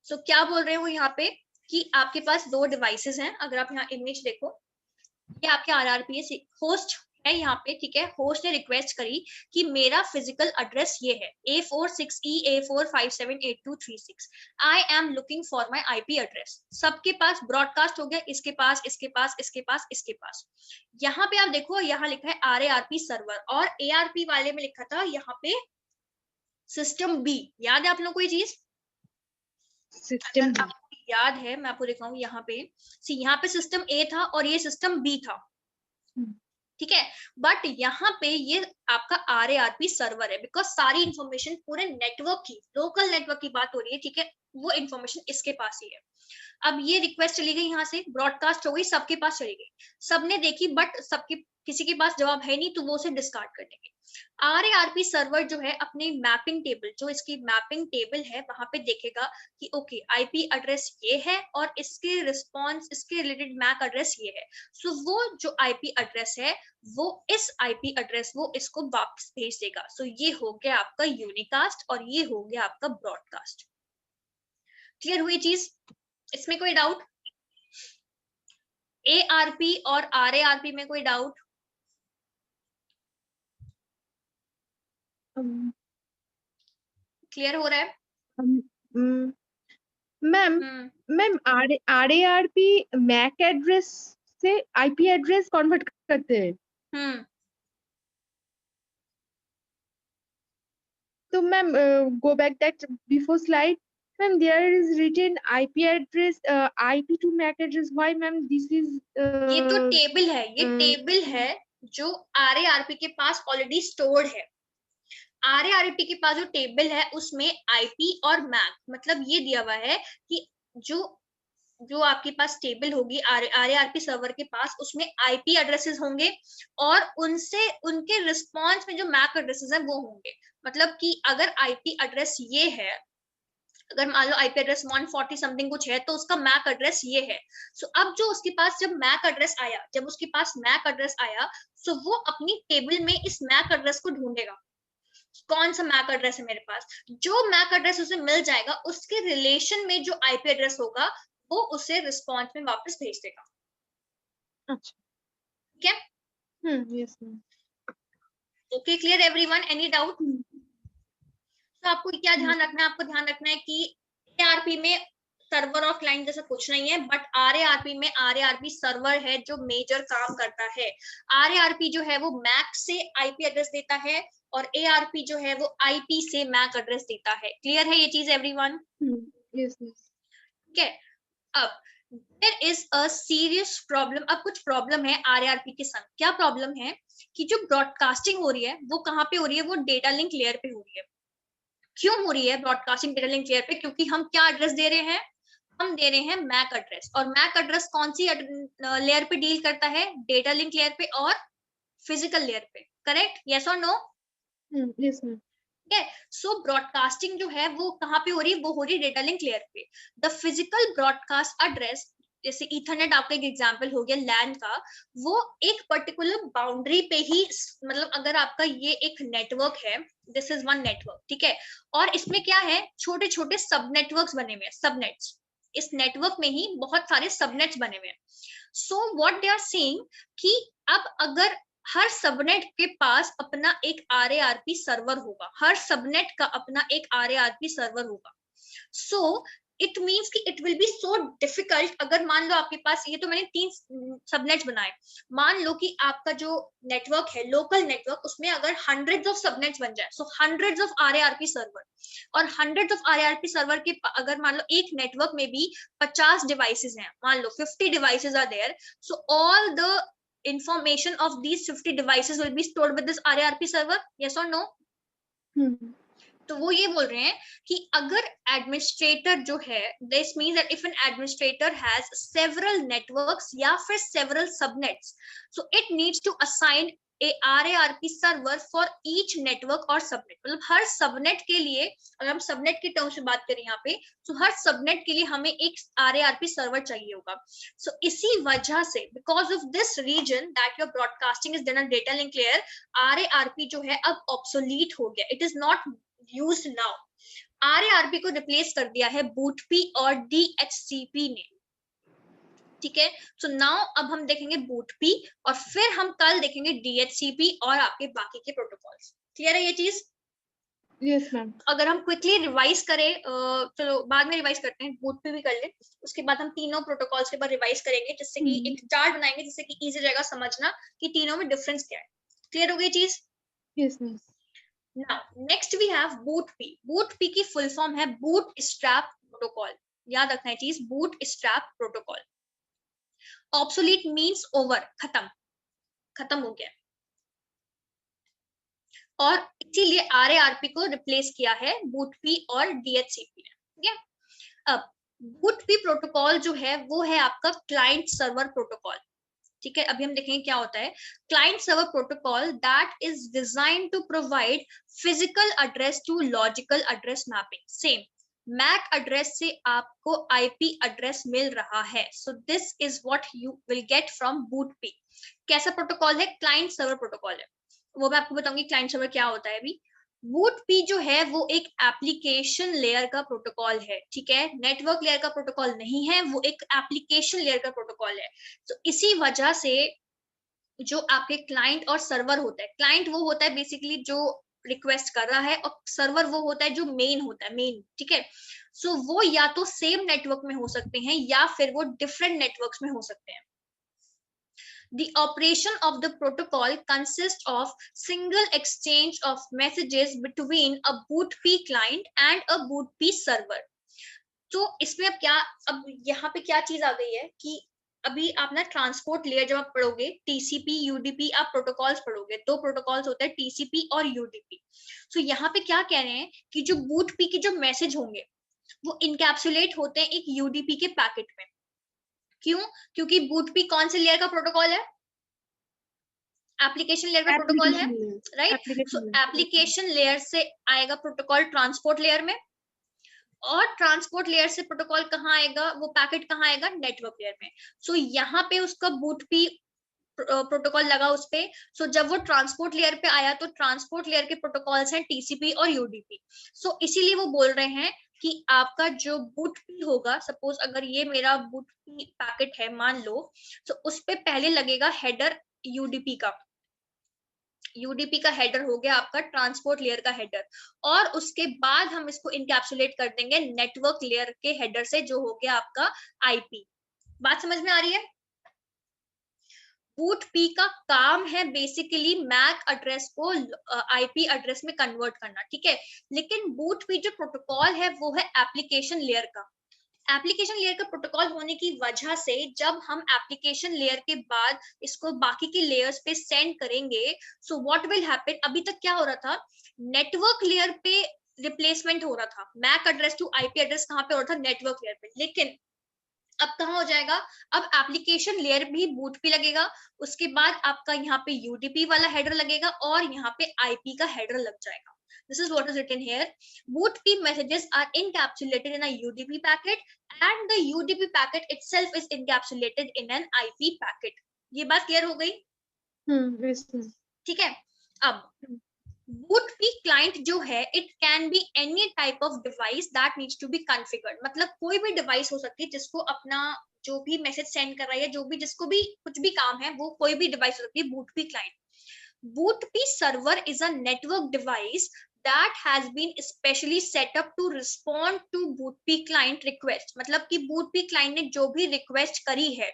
So क्या बोल रहे हो यहाँ पे कि आपके पास दो डिवाइसेस हैं। अगर आप यहाँ इमेज देखो, ये आपके RRP होस्ट है यहाँ पे, ठीक है। होस्ट ने रिक्वेस्ट करी कि मेरा फिजिकल एड्रेस ये है A46E A4578236, I am looking for my IP address. सबके पास ब्रॉडकास्ट हो गया, इसके पास, इसके पास, इसके पास, इसके पास। यहाँ पे आप देखो, यहाँ लिखा है RARP सर्वर, और ARP वाले में लिखा था यहाँ पे सिस्टम B। याद है आप लोग को ये चीज? सिस्टम अगर आपको याद है, मैं आपको दिखाऊं यहाँ पे, यहाँ पे सिस्टम A था और ये सिस्टम B था, ठीक है। बट यहाँ पे ये आपका RARP सर्वर है, बिकॉज सारी इंफॉर्मेशन पूरे नेटवर्क की, लोकल नेटवर्क की बात हो रही है, ठीक है, वो इंफॉर्मेशन इसके पास ही है। अब ये रिक्वेस्ट चली गई, यहाँ से ब्रॉडकास्ट हो गई, सबके पास चली गई, सबने देखी, बट सबके किसी के पास जवाब है नहीं, तो वो उसे डिस्कार्ड कर देंगे। RARP सर्वर जो है अपनी मैपिंग टेबल, जो इसकी मैपिंग टेबल है, वहां पे देखेगा कि ओके IP एड्रेस ये है और इसके रिस्पॉन्स, इसके रिलेटेड मैक एड्रेस ये है। सो वो जो IP एड्रेस है, वो इस IP एड्रेस वो इसको वापस भेज देगा। सो ये हो गया आपका यूनिकास्ट और ये हो गया आपका ब्रॉडकास्ट। क्लियर हुई चीज? इसमें कोई डाउट? ARP और RARP में कोई डाउट? क्लियर हो रहा है? Ma'am ma'am RARP MAC address से IP एड्रेस कन्वर्ट करते हैं। तो ma'am go back that before slide, ma'am there is written IP address IP to MAC address, why ma'am this is ये तो टेबल है, ये टेबल है जो RARP के पास ऑलरेडी स्टोर्ड है। RARP के पास जो टेबल है उसमें IP और मैक, मतलब ये दिया हुआ है कि जो आपके पास टेबल होगी RARP सर्वर के पास, उसमें IP एड्रेसेस होंगे और उनसे उनके रिस्पॉन्स में जो मैक एड्रेसेस हैं वो होंगे। मतलब कि अगर IP एड्रेस ये है, अगर मान लो IP एड्रेस 140 समथिंग कुछ है, तो उसका मैक एड्रेस ये है। सो अब जो उसके पास जब मैक एड्रेस आया, जब उसके पास मैक एड्रेस आया, सो वो अपनी टेबल में इस मैक एड्रेस को ढूंढेगा, कौन सा मैक एड्रेस है मेरे पास। जो मैक एड्रेस उसे मिल जाएगा, उसके रिलेशन में जो IP एड्रेस होगा वो उसे रिस्पॉन्स में वापस भेज देगा। अच्छा, ठीक है? Yes ma'am. Okay, clear everyone? Any doubt? तो आपको क्या ध्यान रखना है? आपको ध्यान रखना है कि ARP में सर्वर और क्लाइंट जैसा कुछ नहीं है, बट RARP में RARP सर्वर है जो मेजर काम करता है। RARP जो है वो मैक से IP एड्रेस देता है और ARP जो है वो IP से मैक एड्रेस देता है। क्लियर है ये चीज एवरीवन? Yes yes. ठीक है। अब there is a serious problem। अब कुछ प्रॉब्लम है RARP के संग। क्या प्रॉब्लम है कि जो ब्रॉडकास्टिंग हो रही है वो कहाँ पे हो रही है? वो डेटा लिंक लेयर पे हो रही है। क्यों हो रही है ब्रॉडकास्टिंग डेटा लिंक लेयर पे? क्योंकि हम क्या एड्रेस दे रहे हैं? हम दे रहे हैं मैक एड्रेस। और मैक एड्रेस कौन सी लेयर पे डील करता है? डेटा लिंक लेयर पे और फिजिकल लेयर पे। करेक्ट? यस और नो? Yes ma'am. ठीक है। सो ब्रॉडकास्टिंग जो है वो कहाँ पे हो रही है? वो हो रही है डेटा लिंक लेयर पे। द फिजिकल ब्रॉडकास्ट एड्रेस, जैसे इथरनेट आपका एक एग्जांपल हो गया लैन का, वो एक पर्टिकुलर बाउंड्री पे ही, मतलब अगर आपका ये एक नेटवर्क है, दिस इज वन नेटवर्क, ठीक है, और इसमें क्या है, छोटे छोटे सब नेटवर्क्स बने हुए हैं, सबनेट्स। इस नेटवर्क में ही बहुत सारे सबनेट्स बने हुए हैं। So what they are saying कि अब अगर हर सबनेट के पास अपना एक RARP सर्वर होगा, हर सबनेट का अपना एक RARP सर्वर होगा। सो इट मीन्स कि it will B so difficult. अगर मान लो आपके पास, ये तो मैंने 3 सबनेट्स बनाए, मान लो कि आपका जो नेटवर्क है लोकल नेटवर्क, उसमें अगर हंड्रेड्स ऑफ सबनेट्स बन जाए, सो हंड्रेड्स ऑफ RARP सर्वर, और हंड्रेड्स ऑफ RARP सर्वर के अगर मान लो एक नेटवर्क में भी 50 डिवाइसेस हैं, मान लो 50 devices are there, so all the information of these 50 devices will be stored with this RARP server, yes or no? तो वो ये बोल रहे हैं कि अगर एडमिनिस्ट्रेटर जो है, this means that if an administrator has several networks या फिर several subnets, so it needs to assign a RARP server for each network और सबनेट। मतलब हर सबनेट के लिए, अगर हम सबनेट के टर्म्स में बात करें यहाँ पे, तो हर सबनेट के लिए हमें एक RARP सर्वर चाहिए होगा। सो इसी वजह से, because of this reason that your broadcasting is done on data link layer, RARP जो है अब ऑब्सोलीट हो गया, it is not used now। RARP को रिप्लेस कर दिया है BOOTP और DHCP ने, ठीक है। सो नाउ अब हम देखेंगे BOOTP और फिर हम कल देखेंगे DHCP और आपके बाकी के प्रोटोकॉल्स। क्लियर है ये चीज? Yes ma'am. अगर हम क्विकली रिवाइज करें, चलो बाद में रिवाइज करते हैं, BOOTP भी कर ले, उसके बाद हम तीनों प्रोटोकॉल्स के बाद रिवाइज करेंगे, जिससे कि एक चार्ट बनाएंगे जिससे कि इजी रहेगा समझना कि तीनों में डिफरेंस क्या है। क्लियर हो गई चीज? Yes ma'am. Now, next we have BOOTP। BOOTP की फुल फॉर्म है बूटस्ट्रैप प्रोटोकॉल। याद रखना है चीज, bootstrap protocol. Obsolete means over, खत्म हो गया, और इसीलिए RARP को रिप्लेस किया है BOOTP और DHCP ने, ठीक है। अब BOOTP प्रोटोकॉल जो है वो है आपका क्लाइंट सर्वर प्रोटोकॉल, ठीक है। अभी हम देखेंगे क्या होता है। Client server protocol that is designed to provide physical address to logical address mapping. Same MAC address से आपको IP एड्रेस मिल रहा है, so this is what you will get from BOOTP। कैसा प्रोटोकॉल है? क्लाइंट सर्वर प्रोटोकॉल है, वो मैं आपको बताऊंगी क्लाइंट सर्वर क्या होता है अभी। BOOTP जो है वो एक एप्लीकेशन लेयर का प्रोटोकॉल है, ठीक है, नेटवर्क लेयर का प्रोटोकॉल नहीं है, वो एक एप्लीकेशन लेयर का प्रोटोकॉल है। तो इसी वजह से जो आपके क्लाइंट और सर्वर होता है, क्लाइंट वो होता है बेसिकली जो रिक्वेस्ट कर रहा है, और सर्वर वो होता है जो मेन होता है, मेन, ठीक है। सो वो या तो सेम नेटवर्क में हो सकते हैं या फिर वो डिफरेंट नेटवर्क्स में हो सकते हैं। The operation of the protocol consists of single exchange of messages between a BOOTP client and a BOOTP server। तो इसमें अब क्या, अब यहाँ पे क्या चीज आ गई है कि अभी आप ना ट्रांसपोर्ट लेयर जब आप पढ़ोगे, TCP UDP आप प्रोटोकॉल्स पढ़ोगे, दो प्रोटोकॉल्स होते हैं TCP और UDP। तो यहाँ पे क्या कह रहे हैं कि जो BOOTP के जो मैसेज होंगे वो इनकैप्सुलेट होते हैं एक UDP के पैकेट में। क्यों? क्योंकि BOOTP कौन से लेयर का प्रोटोकॉल है? एप्लीकेशन लेयर का प्रोटोकॉल है, राइट। सो एप्लीकेशन लेयर से आएगा प्रोटोकॉल ट्रांसपोर्ट लेयर में, और ट्रांसपोर्ट लेयर से प्रोटोकॉल कहाँ आएगा, वो पैकेट कहाँ आएगा? नेटवर्क लेयर में। सो यहाँ पे उसका BOOTP प्रोटोकॉल लगा उस पे। सो जब वो ट्रांसपोर्ट लेयर पे आया तो ट्रांसपोर्ट लेयर के प्रोटोकॉल्स हैं TCP और UDP। सो इसीलिए वो बोल रहे हैं कि आपका जो BOOTP होगा, सपोज अगर ये मेरा BOOTP पैकेट है मान लो, तो उस पे पहले लगेगा हेडर UDP का, UDP का हेडर हो गया आपका ट्रांसपोर्ट लेयर का हेडर, और उसके बाद हम इसको इनकैप्सुलेट कर देंगे नेटवर्क लेयर के हेडर से, जो हो गया आपका IP। बात समझ में आ रही है? BOOTP का काम है बेसिकली मैक एड्रेस को IP एड्रेस में कन्वर्ट करना, ठीक है। लेकिन BOOTP जो प्रोटोकॉल है वो है एप्लीकेशन लेयर का। एप्लीकेशन लेयर का प्रोटोकॉल होने की वजह से जब हम एप्लीकेशन लेयर के बाद इसको बाकी के लेयर्स पे सेंड करेंगे, सो व्हाट विल हैपन, अभी तक क्या हो रहा था, नेटवर्क लेयर पे रिप्लेसमेंट हो रहा था, MAC address to IP address कहाँ पे हो रहा था? नेटवर्क लेयर पे। लेकिन अब कहाँ हो जाएगा, अब एप्लीकेशन लेयर भी BOOTP लगेगा, उसके बाद आपका यहाँ पे UDP वाला हेडर लगेगा, और यहाँ पे IP का हेडर लग जाएगा। This is what is written here. BOOTP messages are encapsulated in a UDP packet and the UDP packet itself is encapsulated in an IP packet। ये बात क्लियर हो गई? ठीक है। अब BOOTP client जो है, it can be any type of device that needs to be configured। मतलब कोई भी डिवाइस हो सकती है जिसको अपना जो भी मैसेज सेंड कर रहा है, जो भी जिसको भी कुछ भी काम है, वो कोई भी डिवाइस हो सकती है BOOTP client। BOOTP server is a network device that has been specially set up to respond to BOOTP client request. मतलब कि BOOTP client ने जो भी request करी है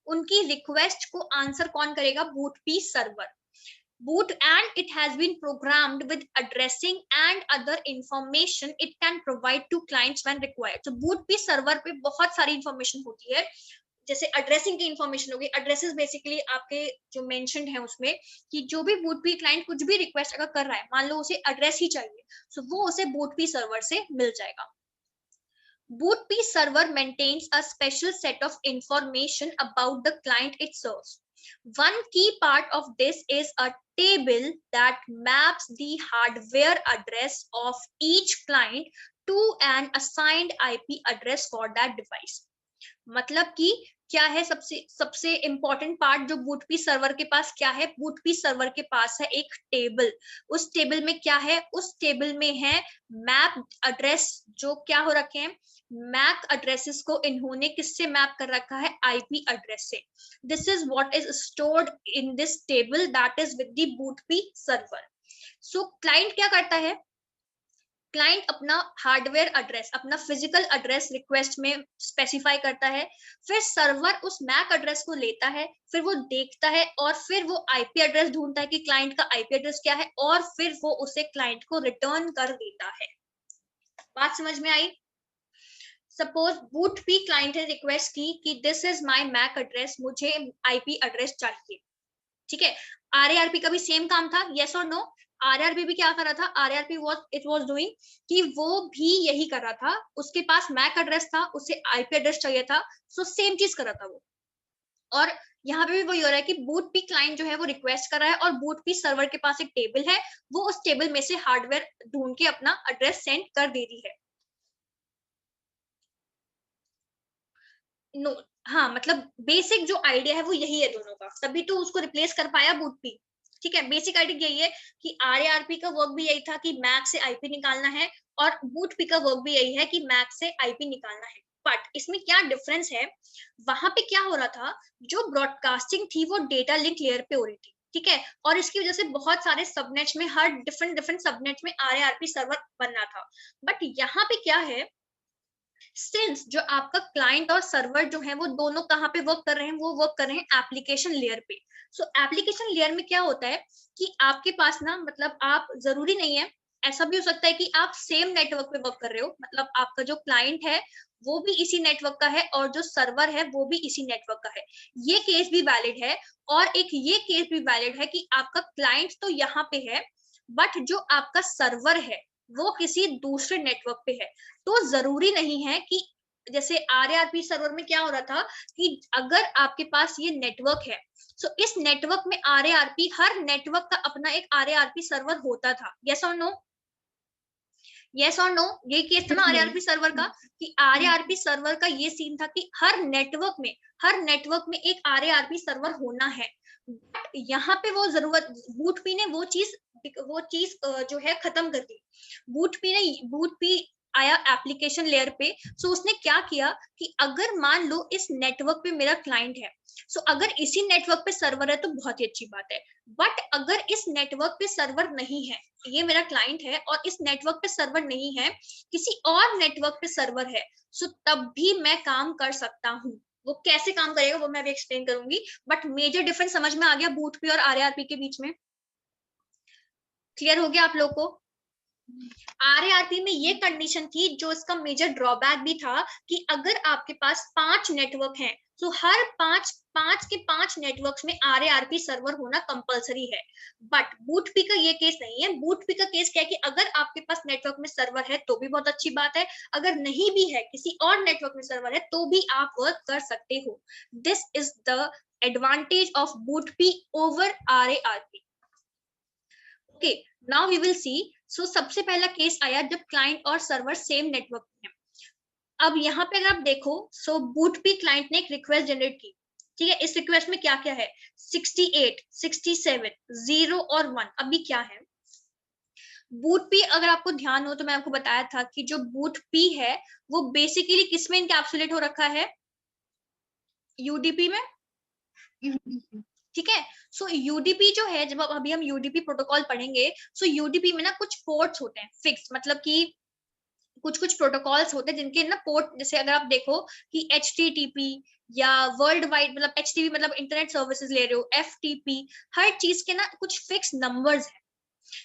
उनकी request को answer कौन करेगा? BOOTP server. And it has been programmed with addressing and other information it can provide to clients when required. तो BOOTP server पे बहुत सारी information होती है, जैसे एड्रेसिंग की इंफॉर्मेशन होगी. एड्रेसेस बेसिकली आपके जो मेंशन्ड है उसमें कि जो भी BOOTP क्लाइंट कुछ भी रिक्वेस्ट अगर कर रहा है, मान लो उसे एड्रेस ही चाहिए, सो वो उसे BOOTP सर्वर से मिल जाएगा. BOOTP server maintains a special set of information about the client it serves. One key part of this is a table that maps the hardware address of each client to an assigned IP address for that device. मतलब कि क्या है सबसे important part जो BOOTP server के पास क्या है? BOOTP server के पास है एक टेबल. उस टेबल में क्या है? उस टेबल में है मैप एड्रेस जो क्या हो रखे हैं, मैक एड्रेसेस को इन्होंने किससे मैप कर रखा है? IP एड्रेस से. This is what is stored in this table that is with the BOOTP server. So client क्या करता है? क्लाइंट अपना हार्डवेयर एड्रेस, अपना फिजिकल एड्रेस रिक्वेस्ट में स्पेसिफाई करता है, फिर सर्वर उस मैक एड्रेस को लेता है, फिर वो देखता है और फिर वो IP एड्रेस ढूंढता है कि क्लाइंट का IP एड्रेस क्या है और फिर वो उसे क्लाइंट को रिटर्न कर देता है. बात समझ में आई? सपोज BOOTP क्लाइंट ने रिक्वेस्ट की कि this is my MAC address, मुझे IP एड्रेस चाहिए. ठीक है, RARP का भी सेम काम था, यस और नो? RARP भी क्या कर रहा था? RARP was doing कि वो भी यही कर रहा था, उसके पास मैक एड्रेस था, उसे IP एड्रेस चाहिए था, सो सेम चीज कर रहा था वो. और यहाँ पे भी वही हो रहा है कि BOOTP क्लाइंट जो है वो रिक्वेस्ट कर रहा है और BOOTP सर्वर के पास एक टेबल है, वो उस टेबल में से हार्डवेयर ढूंढ के अपना एड्रेस सेंड कर दे रही है. नो, हाँ, मतलब बेसिक जो आइडिया है वो यही है दोनों का, तभी तो उसको रिप्लेस कर पाया BOOTP. ठीक है, बेसिक आइडिया यही है कि RARP का वर्क भी यही था कि मैक से IP निकालना है और BOOTP का वर्क भी यही है कि मैक से IP निकालना है. बट इसमें क्या डिफरेंस है? वहां पे क्या हो रहा था, जो ब्रॉडकास्टिंग थी वो डेटा लिंक लेयर पे हो रही थी. ठीक है, और इसकी वजह से बहुत सारे सबनेट्स में हर डिफरेंट सबनेट्स में RARP सर्वर बन रहा था. बट यहाँ पे क्या है, सिंस जो आपका क्लाइंट और सर्वर जो है वो दोनों कहाँ पे वर्क कर रहे हैं? वो वर्क कर रहे हैं एप्लीकेशन लेयर पे. सो एप्लीकेशन लेयर में क्या होता है कि आपके पास ना, मतलब आप जरूरी नहीं है, ऐसा भी हो सकता है कि आप सेम नेटवर्क पे वर्क कर रहे हो, मतलब आपका जो क्लाइंट है वो भी इसी नेटवर्क का है और जो सर्वर है वो भी इसी नेटवर्क का है. ये केस भी वैलिड है. और एक ये केस भी वैलिड है कि आपका क्लाइंट तो यहाँ पे है बट जो आपका सर्वर है वो किसी दूसरे नेटवर्क पे है. तो जरूरी नहीं है कि जैसे RARP सर्वर में क्या हो रहा था कि अगर आपके पास ये नेटवर्क है, सो इस नेटवर्क में RARP, हर नेटवर्क का अपना एक RARP सर्वर होता था. यस और नो? यस और नो? ये केस था ना RARP सर्वर का, कि RARP सर्वर का ये सीन था कि हर नेटवर्क में एक RARP सर्वर होना है. बट यहाँ पे वो जरूरत BOOTP ने वो चीज जो है खत्म कर दी. BOOTP आया एप्लीकेशन लेयर पे. सो उसने क्या किया कि अगर मान लो इस नेटवर्क पे मेरा क्लाइंट है, सो अगर इसी नेटवर्क पे सर्वर है तो बहुत ही अच्छी बात है. बट अगर इस नेटवर्क पे सर्वर नहीं है, ये मेरा क्लाइंट है और इस नेटवर्क पे सर्वर नहीं है, किसी और नेटवर्क पे सर्वर है, सो तब भी मैं काम कर सकता हूँ. वो कैसे काम करेगा वो मैं अभी एक्सप्लेन करूंगी. बट मेजर डिफरेंस समझ में आ गया BOOTP और RARP के बीच में? क्लियर हो गया आप लोग को? RARP में ये कंडीशन थी, जो इसका मेजर ड्रॉबैक भी था, कि अगर आपके पास 5 नेटवर्क हैं, तो हर 5 नेटवर्क्स में RARP सर्वर होना कंपलसरी है. बट BOOTP का ये केस नहीं है. BOOTP का केस क्या है कि अगर आपके पास नेटवर्क में सर्वर है तो भी बहुत अच्छी बात है, अगर नहीं भी है, किसी और नेटवर्क में सर्वर है, तो भी आप वर्क कर सकते हो. This is the advantage of BOOTP over RARP. Okay, now we will see. So सबसे पहला केस आया जब क्लाइंट और सर्वर सेम नेटवर्क में है. अब यहाँ पे अगर आप देखो, सो BOOTP क्लाइंट ने एक रिक्वेस्ट जनरेट की. ठीक है, इस रिक्वेस्ट में क्या क्या है? 68, 67, 0 और 1. अभी क्या है BOOTP? अगर आपको ध्यान हो तो मैं आपको बताया था कि जो BOOTP है वो बेसिकली किस में इनकैप्सुलेट हो रखा है? UDP में. ठीक है। सो यूडीपी जो है, जब अभी हम यूडीपी प्रोटोकॉल पढ़ेंगे, सो यूडीपी में ना कुछ पोर्ट्स होते हैं फिक्स, मतलब कि कुछ प्रोटोकॉल्स होते हैं जिनके ना पोर्ट, जैसे अगर आप देखो कि HTTP या वर्ल्ड वाइड, मतलब HTTP मतलब इंटरनेट सर्विसेज ले रहे हो, FTP, हर चीज के ना कुछ फिक्स नंबर्स है।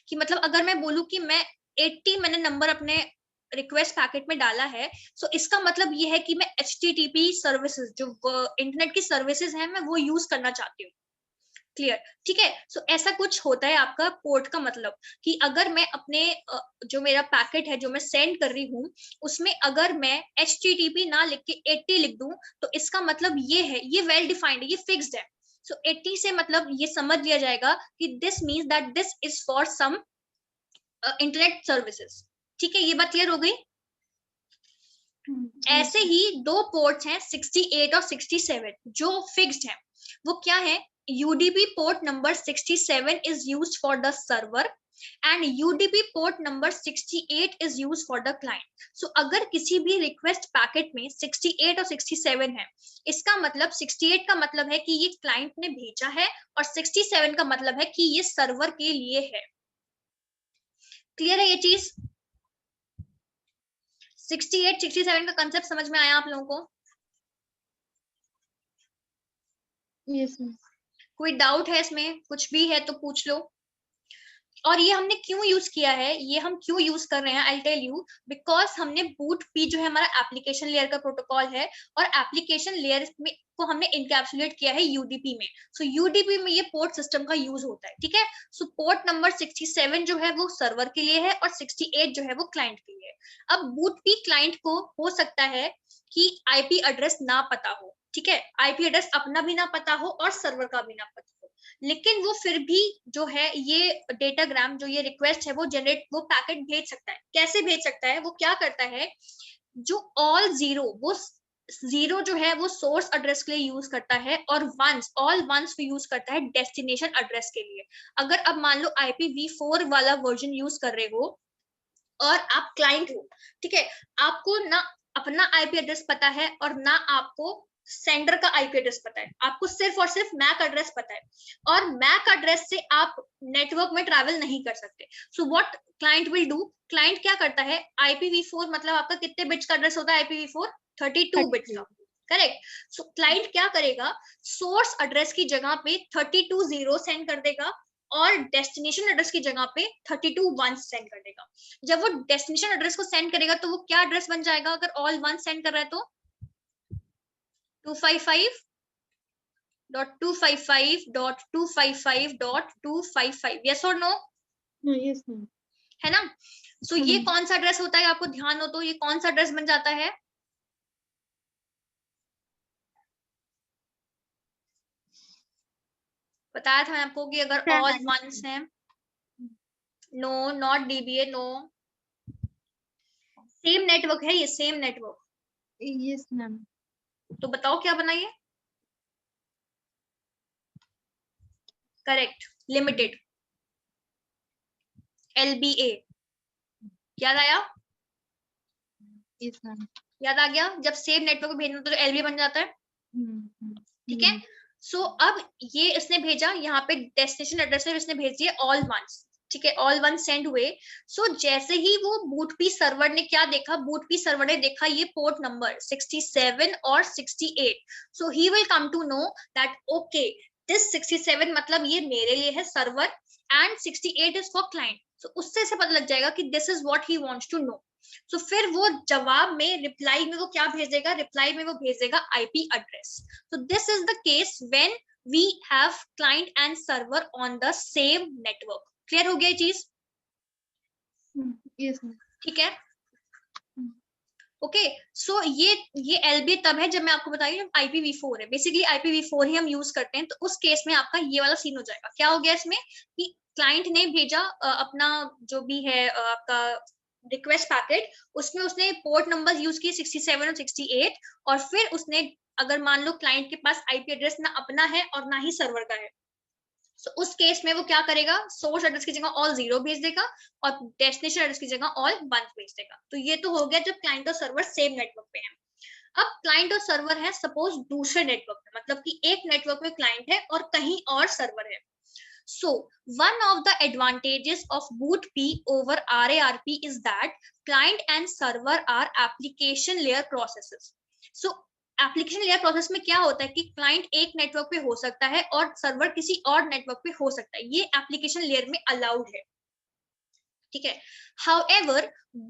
कि मतलब अगर मैं बोलूं कि मैं 80 मैंने नंबर अपने रिक्वेस्ट पैकेट में डाला है, सो इसका मतलब ये है कि मैं HTTP सर्विसेज, जो इंटरनेट की सर्विसेज है, मैं वो यूज करना चाहती हूँ। क्लियर, ठीक है। सो ऐसा कुछ होता है आपका पोर्ट का मतलब, कि अगर मैं अपने जो मेरा पैकेट है जो मैं सेंड कर रही हूँ, उसमें अगर मैं HTTP ना लिख के 80 लिख दूं, तो इसका मतलब ये है, ये वेल डिफाइंड है, ये फिक्स्ड है। सो 80 से मतलब ये समझ लिया जाएगा कि this means that this is for some internet services. ठीक है, ये बात क्लियर हो गई। ऐसे ही दो पोर्ट्स हैं 68 और 67 जो फिक्स्ड है। वो क्या है? UDP port number 67 is used for the server and UDP port number 68 is used for the client. So अगर किसी भी रिक्वेस्ट पैकेट में 68 और 67 है, इसका मतलब 68 का मतलब है कि ये क्लाइंट ने भेजा है और 67 का मतलब है कि ये सर्वर के लिए है। क्लियर है ये चीज? 68 67 का कंसेप्ट समझ में आया आप लोगों को? Yes ma'am. कोई डाउट है इसमें? कुछ भी है तो पूछ लो। और ये हमने क्यों यूज किया है, ये हम क्यों यूज कर रहे हैं, आई टेल यू। बिकॉज हमने बूट पी जो है हमारा एप्लीकेशन लेयर का प्रोटोकॉल है, और एप्लीकेशन लेयर में को हमने इनकैप्सुलेट किया है यूडीपी में। सो यूडीपी में ये पोर्ट सिस्टम का यूज होता है, ठीक है। सो पोर्ट नंबर 67 जो है वो सर्वर के लिए है और 68 जो है वो क्लाइंट के लिए है। अब बूट पी क्लाइंट को हो सकता है कि आईपी एड्रेस ना पता हो, ठीक है, आईपी एड्रेस अपना भी ना पता हो और सर्वर का भी ना पता हो, लेकिन वो फिर भी जो है ये डेटाग्राम, जो ये रिक्वेस्ट है, वो जनरेट, वो पैकेट भेज सकता है। कैसे भेज सकता है? वो क्या करता है, जो ऑल जीरो, वो जीरो जो है वो सोर्स एड्रेस के लिए यूज करता है, और वंस, ऑल वंस यूज करता है डेस्टिनेशन एड्रेस के लिए। अगर अब मान लो IPv4 वाला वर्जन यूज कर रहे हो और आप क्लाइंट हो, ठीक है, आपको ना अपना आईपी एड्रेस पता है और ना आपको सेंडर का आईपी एड्रेस पता है, आपको सिर्फ और सिर्फ मैक एड्रेस पता है, और मैक एड्रेस से आप नेटवर्क में ट्रैवल नहीं कर सकते। So what client will do, client क्या करता है, IPv4 मतलब आपका कितने बिट्स का एड्रेस होता है IPv4? 32 बिट्स का, करेक्ट। सो क्लाइंट क्या करेगा, सोर्स एड्रेस की जगह पे 32 जीरो सेंड कर देगा और डेस्टिनेशन एड्रेस की जगह पे 32 वंस सेंड कर देगा। जब वो डेस्टिनेशन एड्रेस को सेंड करेगा तो वो क्या एड्रेस बन जाएगा, अगर ऑल वन सेंड कर रहा है तो 255.255.255.255, यस और नो? Yes ma'am. है ना। सो ये कौन सा एड्रेस होता है, आपको ध्यान हो तो ये कौन सा एड्रेस बन जाता है? बताया था मैं आपको कि अगर ऑल वंस है, no, not DBA, no, same network है ये, सेम नेटवर्क। Yes ma'am. तो बताओ क्या बना ये? Correct, limited, LBA। याद आया? Yes ma'am. याद आ गया, जब सेम नेटवर्क पे भेजना तो LBA बन जाता है, ठीक है। सो अब ये इसने भेजा, यहाँ पे डेस्टिनेशन एड्रेस में इसने भेज दिया ऑल वंस, ठीक है, ऑल वन सेंड हुए। सो जैसे ही वो बूटपी सर्वर ने क्या देखा, बूटपी सर्वर ने देखा ये पोर्ट नंबर 67 और 68, so he will come to know that okay this 67 मतलब ये मेरे लिए है server and 68 is for client. So उससे से पता लग जाएगा कि this is what he wants to know. So फिर वो जवाब में, रिप्लाई में वो क्या भेजेगा, रिप्लाई में वो भेजेगा IP address. So this is the case when we have client and server on the same network. Clear हो गया ये चीज? Yes ma'am. ठीक है, ओके। सो ये LBA तब है जब मैं आपको बताई जब IPv4 है, बेसिकली IPv4 ही हम यूज करते हैं। तो उस केस में आपका ये वाला सीन हो जाएगा। क्या हो गया इसमें कि क्लाइंट ने भेजा अपना जो भी है आपका रिक्वेस्ट पैकेट, उसमें उसने पोर्ट नंबर यूज किए 67 और 68, और फिर उसने, अगर मान लो क्लाइंट के पास आईपी एड्रेस ना अपना है और ना ही सर्वर का है, so, उस केस में वो क्या करेगा, सोर्स एड्रेस की जगह ऑल जीरो भेज देगा और डेस्टिनेशन एड्रेस की जगह ऑल वन भेज देगा। तो ये तो हो गया जब क्लाइंट और सर्वर सेम नेटवर्क पे है। अब क्लाइंट और सर्वर है सपोज दूसरे नेटवर्क में, मतलब कि एक नेटवर्क में क्लाइंट है और कहीं और सर्वर है. So one of the advantages of BOOTP over RARP is that client and server are application layer processes. So application layer process में क्या होता है कि क्लाइंट एक नेटवर्क पे हो सकता है और सर्वर किसी और नेटवर्क पे हो सकता है, ये एप्लीकेशन लेयर में अलाउड है. ठीक है. However,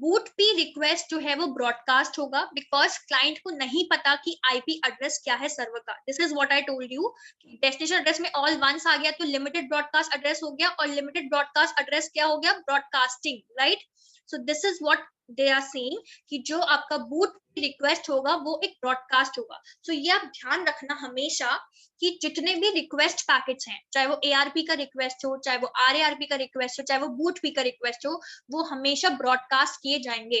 BOOTP request जो है वो ब्रॉडकास्ट होगा बिकॉज क्लाइंट को नहीं पता कि आईपी एड्रेस क्या है सर्वर का. This is what I told you. Destination address में ऑल वंस आ गया तो लिमिटेड ब्रॉडकास्ट एड्रेस हो गया, और लिमिटेड ब्रॉडकास्ट एड्रेस क्या हो गया, broadcasting, right. So this is what they are saying कि जो आपका बूट रिक्वेस्ट होगा वो एक ब्रॉडकास्ट होगा. सो ये आप ध्यान रखना हमेशा कि जितने भी रिक्वेस्ट पैकेट्स हैं, चाहे वो ARP का रिक्वेस्ट हो, चाहे वो RARP का रिक्वेस्ट हो, चाहे वो BOOTP का रिक्वेस्ट हो, वो हमेशा ब्रॉडकास्ट किए जाएंगे.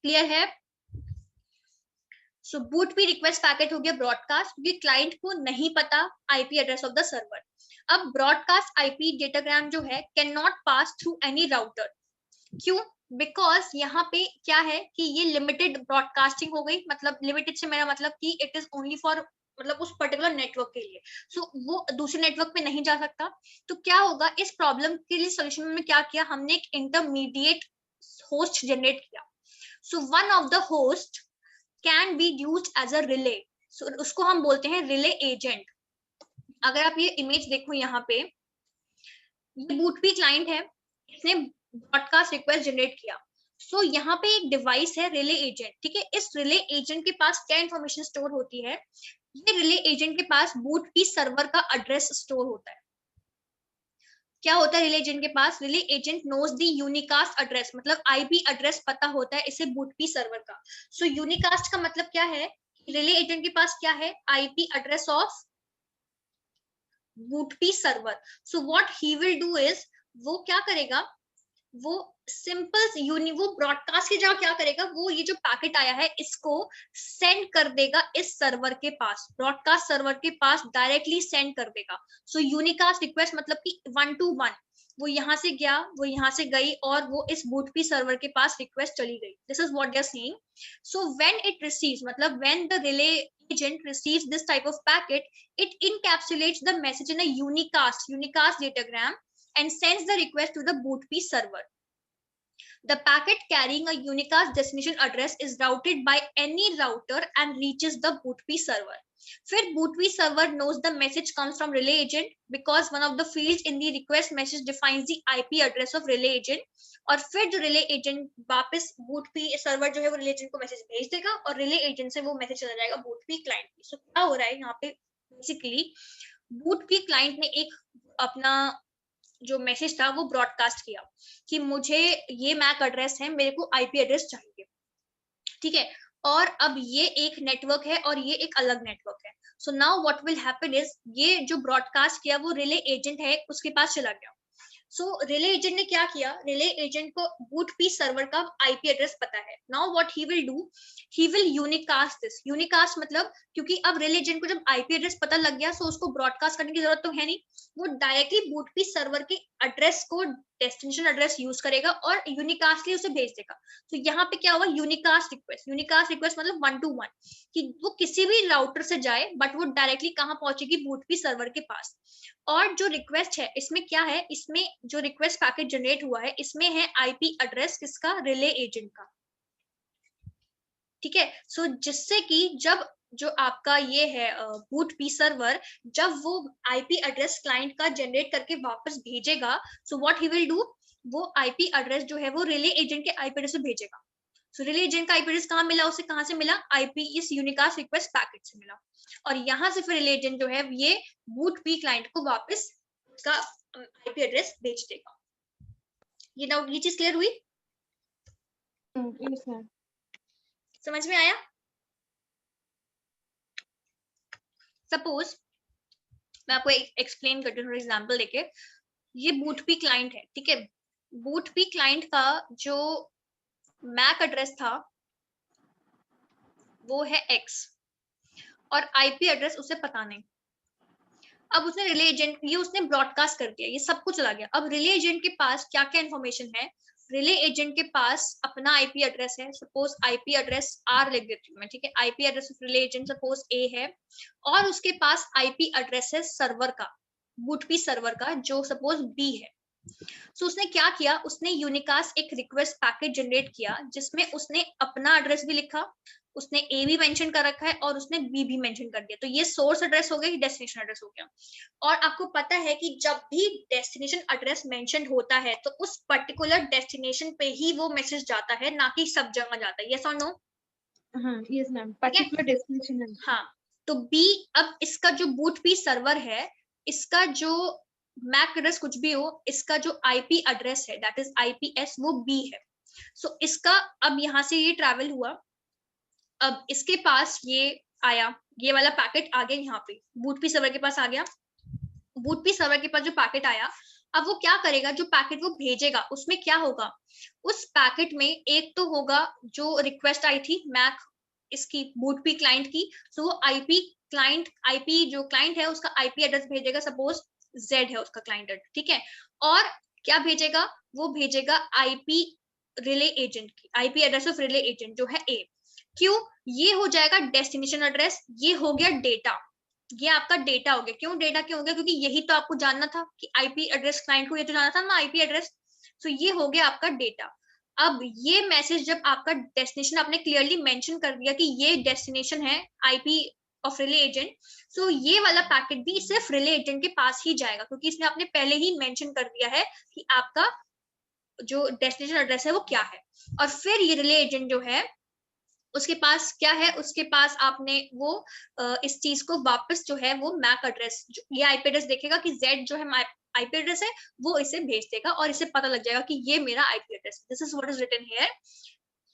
क्लियर है. सो BOOTP रिक्वेस्ट पैकेट हो गया ब्रॉडकास्ट, क्योंकि क्लाइंट को नहीं पता IP address of the server. अब ब्रॉडकास्ट आईपी डेटाग्राम जो है can not pass through any router. क्यों? बिकॉज यहाँ पे क्या है कि ये लिमिटेड ब्रॉडकास्टिंग हो गई. मतलब लिमिटेड से मेरा मतलब कि इट इज ओनली फॉर, मतलब उस पर्टिकुलर नेटवर्क के लिए. सो वो दूसरे नेटवर्क पे नहीं जा सकता. तो क्या होगा, इस प्रॉब्लम के लिए सोल्यूशन में क्या किया हमने, एक इंटरमीडिएट होस्ट जनरेट किया. So one of the host can be used as a relay. So उसको हम बोलते हैं रिले एजेंट. अगर आप ये इमेज देखो यहाँ पे, ये BOOTP क्लाइंट है, इसने ब्रॉडकास्ट रिक्वेस्ट जनरेट किया. सो यहाँ पे एक डिवाइस है रिले एजेंट. ठीक है. इस रिले एजेंट के पास क्या इंफॉर्मेशन स्टोर होती है, ये रिले एजेंट के पास BOOTP सर्वर का एड्रेस स्टोर होता है. क्या होता है रिले एजेंट के पास, relay agent knows the unicast address, मतलब आईपी एड्रेस पता होता है इसे BOOTP सर्वर का. सो यूनिकास्ट का मतलब क्या है, रिले एजेंट के पास क्या है, IP address of BOOTP server. So what he will do is, वो क्या करेगा, वो सिंपल वो ब्रॉडकास्ट की जगह क्या करेगा, वो ये जो पैकेट आया है इसको सेंड कर देगा इस सर्वर के पास, ब्रॉडकास्ट सर्वर के पास डायरेक्टली सेंड कर देगा. सो यूनिकास्ट रिक्वेस्ट मतलब कि 1 to 1, वो यहाँ से गया, वो यहाँ से गई, और वो इस BOOTP सर्वर के पास रिक्वेस्ट चली गई. This is what they are saying. So when it receives, मतलब when the relay agent receives this type of packet, it encapsulates the message in a unicast datagram and sends the request to the BOOTP server. The packet carrying a unicast destination address is routed by any router and reaches the BOOTP server. फिर BOOTP server knows the message comes from relay agent because one of the fields in the request message defines the IP address of relay agent. और फिर जो relay agent वापस BOOTP server जो है वो relay agent को message भेज देगा और relay agent से वो मैसेज चला जाएगा BOOTP client पे. So क्या हो रहा है यहाँ पे, बेसिकली BOOTP client ने एक अपना जो मैसेज था वो ब्रॉडकास्ट किया कि मुझे ये मैक एड्रेस है, मेरे को आईपी एड्रेस चाहिए. ठीक है. और अब ये एक नेटवर्क है और ये एक अलग नेटवर्क है. सो now what will happen is, ये जो ब्रॉडकास्ट किया वो रिले एजेंट है उसके पास चला गया. सो रिले एजेंट ने क्या किया, रिले एजेंट को BOOTP सर्वर का आईपी एड्रेस पता है. Now what he will do, he will unicast this. Unicast मतलब क्योंकि अब रिले एजेंट को जब आईपी एड्रेस पता लग गया सो उसको ब्रॉडकास्ट करने की जरूरत तो है नहीं, वो डायरेक्टली BOOTP सर्वर के एड्रेस को डेस्टिनेशन एड्रेस यूज करेगा और यूनिकास्टली उसे भेज देगा. तो यहाँ पे क्या होगा, यूनिकास्ट रिक्वेस्ट मतलब 1 to 1, कि वो किसी भी राउटर से जाए बट वो डायरेक्टली कहाँ पहुंचेगी, BOOTP सर्वर के पास. और जो रिक्वेस्ट है इसमें क्या है, इसमें जो रिक्वेस्ट पैकेट जनरेट हुआ है इसमें है आईपी एड्रेस किसका, रिले एजेंट का. ठीक है. सो जिससे कि जब जो आपका ये है BOOTP सर्वर, जब वो आईपी एड्रेस क्लाइंट का जनरेट करके वापस भेजेगा, so what he will do, वो आईपी एड्रेस जो है वो रिले एजेंट के आईपी एड्रेस से भेजेगा. सो रिले एजेंट का आईपी एड्रेस कहाँ मिला, उसे कहाँ से मिला, आईपी इस यूनिकास्ट रिक्वेस्ट पैकेट से मिला. और यहाँ से फिर रिले एजेंट जो है ये BOOTP क्लाइंट को वापस उसका आईपी एड्रेस भेज देगा. ये डाउट, ये चीज क्लियर हुई? Yes, sir. समझ में आया? सपोज मैं आपको एक्सप्लेन करती हूँ एग्जांपल लेके. ये BOOTP क्लाइंट है. ठीक है. BOOTP क्लाइंट का जो मैक एड्रेस था वो है X और आईपी एड्रेस उसे पता नहीं. अब उसने रिले एजेंट, ये उसने ब्रॉडकास्ट कर दिया, ये सब कुछ चला गया. अब रिले एजेंट के पास क्या क्या इन्फॉर्मेशन है, रिले एजेंट के पास अपना आईपी एड्रेस है, सपोज आईपी एड्रेस आर लिख देती हूँ मैं, ठीक है, IP address of relay agent suppose A है, और उसके पास आईपी एड्रेस है सर्वर का, बूटपी सर्वर का, जो सपोज बी है। सो उसने क्या किया, उसने यूनिकास्ट एक रिक्वेस्ट पैकेट जनरेट किया जिसमें उसने अपना एड्रेस भी लिखा, उसने ए भी मेंशन कर रखा है और उसने बी भी मेंशन कर दिया। तो ये सोर्स एड्रेस हो गया, ये डेस्टिनेशन एड्रेस हो गया। और आपको पता है कि जब भी डेस्टिनेशन एड्रेस मेंशन होता है तो उस पर्टिकुलर डेस्टिनेशन पे ही वो मैसेज जाता है, ना कि सब जगह जाता है। यस और नो? हाँ, यस मैम, पर्टिकुलर डेस्टिनेशन है। हाँ, तो बी, अब इसका जो बूटपी सर्वर है, इसका जो मैक एड्रेस कुछ भी हो, इसका जो आईपी एड्रेस है दैट इज आईपीएस, वो बी है। सो इसका अब यहाँ से ये ट्रैवल हुआ, अब इसके पास ये आया, ये वाला पैकेट आ गया यहाँ पे, बूटपी सर्वर के पास आ गया। बूटपी सर्वर के पास जो पैकेट आया, अब वो क्या करेगा, जो पैकेट वो भेजेगा उसमें क्या होगा, उस पैकेट में एक तो होगा जो रिक्वेस्ट आई थी मैक इसकी बूटपी क्लाइंट की, तो वो आईपी क्लाइंट, आईपी जो क्लाइंट है उसका आईपी एड्रेस भेजेगा, सपोज जेड है उसका क्लाइंट, ठीक है। और क्या भेजेगा, वो भेजेगा आईपी रिले एजेंट की, IP address of relay agent जो है ए। क्यों, ये हो जाएगा डेस्टिनेशन एड्रेस, ये हो गया डेटा, ये आपका डेटा हो गया। क्यों डेटा क्यों हो गया, क्योंकि यही तो आपको जानना था कि आईपी एड्रेस क्लाइंट को ये तो जानना था ना आईपी एड्रेस, तो ये हो गया आपका डेटा। अब ये मैसेज जब आपका डेस्टिनेशन आपने क्लियरली मेंशन कर दिया कि ये डेस्टिनेशन है आईपी ऑफ रिले एजेंट, सो ये वाला पैकेट भी सिर्फ रिले एजेंट के पास ही जाएगा, क्योंकि इसने आपने पहले ही मेंशन कर दिया है कि आपका जो डेस्टिनेशन एड्रेस है वो क्या है। और फिर ये रिले एजेंट जो है उसके पास क्या है, उसके पास आपने वो इस चीज को वापस जो है वो मैक एड्रेस, ये आईपी एड्रेस देखेगा कि जेड जो है आईपी एड्रेस है, वो इसे भेज देगा और इसे पता लग जाएगा कि ये मेरा IP address, this is what is written here.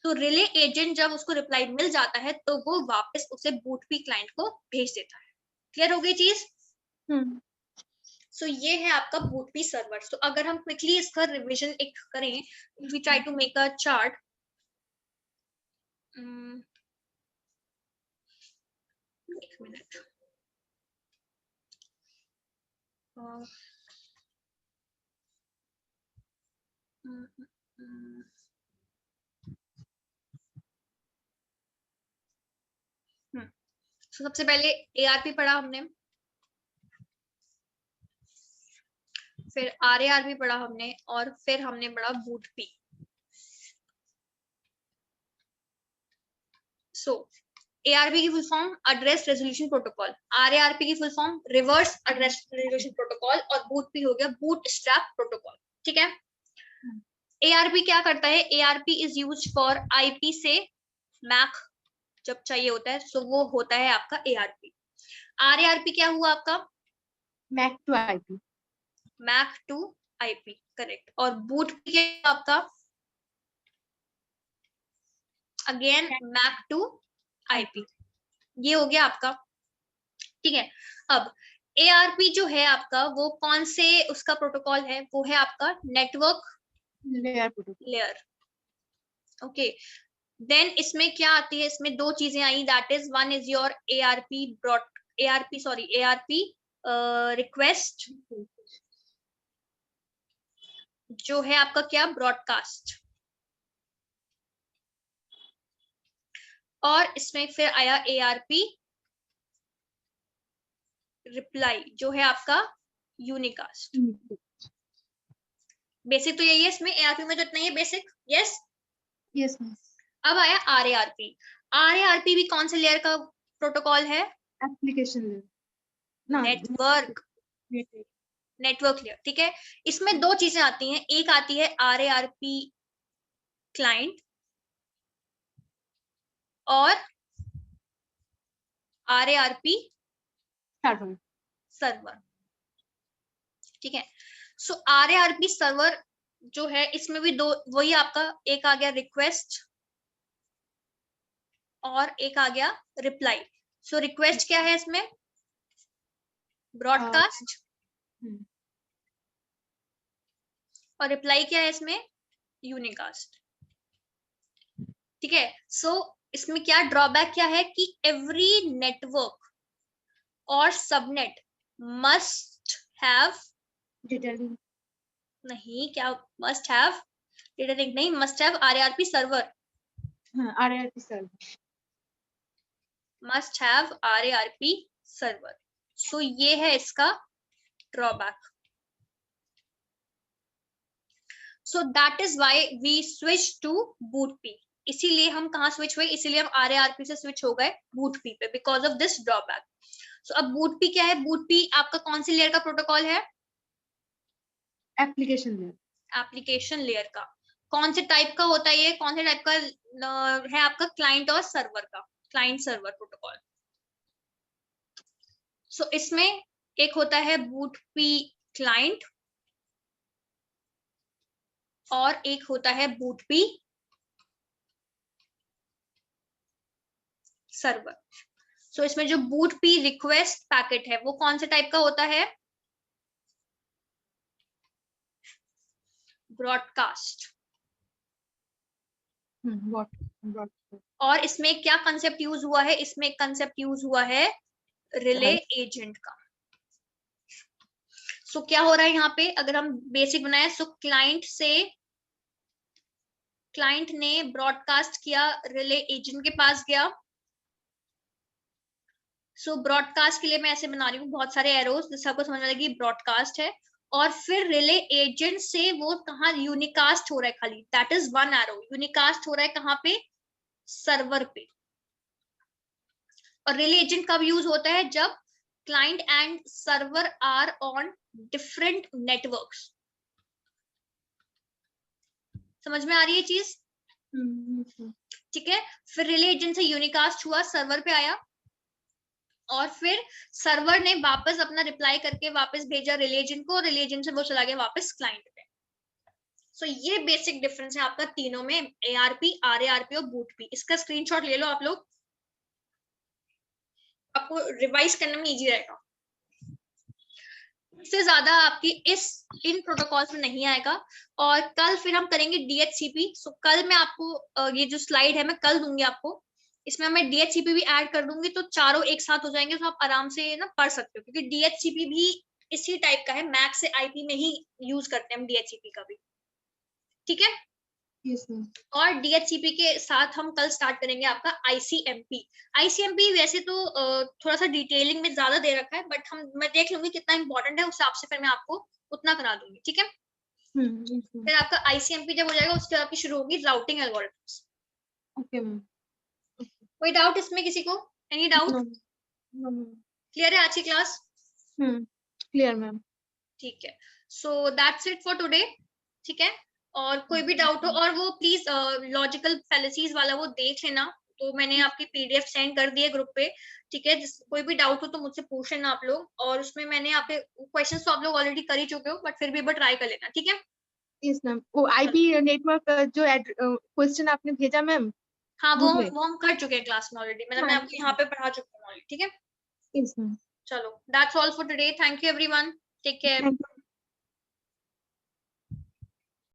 तो रिले एजेंट जब उसको रिप्लाई मिल जाता है तो वो वापस उसे बूटपी क्लाइंट को भेज देता है। क्लियर हो गई चीज? सो ये है आपका बूटपी सर्वर। तो अगर हम क्विकली इसका रिविजन एक करें, if we try to make a chart, एक मिनट, तो सबसे पहले एआरपी पढ़ा हमने, फिर आरएआरपी पढ़ा हमने, और फिर हमने पढ़ा बूटपी। सो एआरपी की full form address resolution protocol, RARP की full form reverse address resolution protocol, और बूटपी हो गया बूटस्ट्रैप प्रोटोकॉल, ठीक है। एआरपी क्या करता है, ARP is used for IP से मैक जब चाहिए होता है, सो वो होता है आपका एआरपी। आरएआरपी क्या हुआ आपका, MAC to IP, MAC to IP, correct. और बूटपी क्या आपका, अगेन मैक टू आईपी, ये हो गया आपका, ठीक है। अब एआरपी जो है आपका वो कौन से उसका प्रोटोकॉल है, वो है आपका नेटवर्क लेयर, ओके। देन इसमें क्या आती है, इसमें दो चीजें आई, that is one is your ARP request, जो है आपका क्या ब्रॉडकास्ट, और इसमें फिर आया एआरपी रिप्लाई, जो है आपका यूनिकास्ट। बेसिक तो यही है इसमें, एआरपी में तो इतना ही है बेसिक। Yes yes. अब आया आरएआरपी। आरएआरपी भी कौन से लेयर का प्रोटोकॉल है, एप्लीकेशन लेयर, नेटवर्क लेयर, ठीक है। इसमें दो चीजें आती हैं, एक आती है आरएआरपी क्लाइंट और आरएआरपी सर्वर, ठीक है। सो आरएआरपी सर्वर जो है इसमें भी दो, वही आपका एक आ गया रिक्वेस्ट और एक आ गया रिप्लाई। सो रिक्वेस्ट क्या है इसमें, ब्रॉडकास्ट, और रिप्लाई क्या है इसमें, यूनिकास्ट, ठीक है। सो इसमें क्या ड्रॉबैक क्या है कि एवरी नेटवर्क और सबनेट मस्ट हैव, नहीं क्या मस्ट हैव, डेटा लिंक नहीं, must have RARP server, RARP server, must have RARP server. So ये है इसका drawback. So that is why we switch to BOOTP। इसीलिए हम कहाँ स्विच हुए, इसीलिए हम RARP से स्विच हो गए BOOTP पे, बिकॉज ऑफ दिस ड्रॉबैक। सो अब BOOTP क्या है? BOOTP आपका कौन सी लेयर का प्रोटोकॉल है? एप्लीकेशन लेयर, एप्लीकेशन लेयर का। कौन से टाइप का होता है ये? कौन से टाइप का है आपका? क्लाइंट और सर्वर का, क्लाइंट सर्वर प्रोटोकॉल। सो इसमें एक होता है BOOTP क्लाइंट और एक होता है BOOTP सर्वर। सो इसमें जो BOOTP रिक्वेस्ट पैकेट है वो कौन से टाइप का होता है? ब्रॉडकास्ट। और इसमें क्या कंसेप्ट यूज हुआ है? इसमें कंसेप्ट यूज हुआ है रिले एजेंट का। सो क्या हो रहा है यहाँ पे? अगर हम बेसिक बनाए, सो क्लाइंट ने ब्रॉडकास्ट किया, रिले एजेंट के पास गया। सो ब्रॉडकास्ट के लिए मैं ऐसे बना रही हूँ बहुत सारे एरोज, जिससे आपको समझ में आएगी ब्रॉडकास्ट है। और फिर रिले एजेंट से वो कहाँ यूनिकास्ट हो रहा है, खाली that is one arrow. Unicast हो रहा है कहाँ पे? सर्वर पे। और रिले एजेंट कब यूज होता है? जब client and server are on different networks. समझ में आ रही है चीज? ठीक है। फिर रिले एजेंट से यूनिकास्ट हुआ, सर्वर पे आया, और फिर सर्वर ने वापस अपना रिप्लाई करके वापस भेजा रिले एजेंट को, रिले एजेंट से वो चला गया वापस क्लाइंट पे। सो ये बेसिक डिफरेंस है आपका तीनों में, ARP, RARP और BOOTP। इसका स्क्रीनशॉट ले लो आप लोग, आपको रिवाइज करने में इजी रहेगा। इससे ज्यादा आपकी इन प्रोटोकॉल्स में नहीं आएगा। और कल फिर हम करेंगे DHCP। सो कल मैं आपको ये जो स्लाइड है मैं कल दूंगी आपको, इसमें मैं DHCP भी ऐड कर दूंगी, तो चारों एक साथ हो जाएंगे, तो आप आराम से ना पढ़ सकते हो, क्योंकि DHCP भी इसी टाइप का है, मैक से IP में ही यूज करते हैं हम DHCP का भी। ठीक है। Yes, ma'am. और DHCP के साथ हम कल स्टार्ट करेंगे आपका ICMP। ICMP वैसे तो थोड़ा सा डिटेलिंग में ज्यादा दे रखा है, बट मैं देख लूंगी कितना इंपॉर्टेंट है, उस हिसाब से फिर मैं आपको उतना करा दूंगी। ठीक है। फिर आपका ICMP जब हो जाएगा, उसके बाद आपकी शुरू होगी राउटिंग एल्गोरिथम्स। Okay, ma'am. कोई डाउट इसमें किसी को? Any doubt? No, no, ma'am. Clear है आज की क्लास? Clear, ma'am. ठीक है। So that's it for today. ठीक है। और कोई भी डाउट हो, और वो प्लीज लॉजिकल फैलेसीज वाला वो देख लेना, तो मैंने आपकी PDF सेंड कर दी है ग्रुप पे। ठीक है। कोई भी डाउट हो तो मुझसे पूछ लेना आप लोग, और उसमें मैंने आपके क्वेश्चंस तो आप लोग ऑलरेडी कर ही चुके हो, बट फिर भी एक बार ट्राई कर लेना। ठीक है। Yes, ma'am. वो IP नेटवर्क जो क्वेश्चन आपने भेजा मैम, हाँ, वो ग्रुप में। हम कर चुके हैं क्लास में ऑलरेडी, मतलब मैं हाँ, आपको यहाँ पे पढ़ा चुकी हूँ ऑलरेडी। ठीक है। Yes, ma'am. चलो, that's all for today. Thank you everyone, take care. Thank you.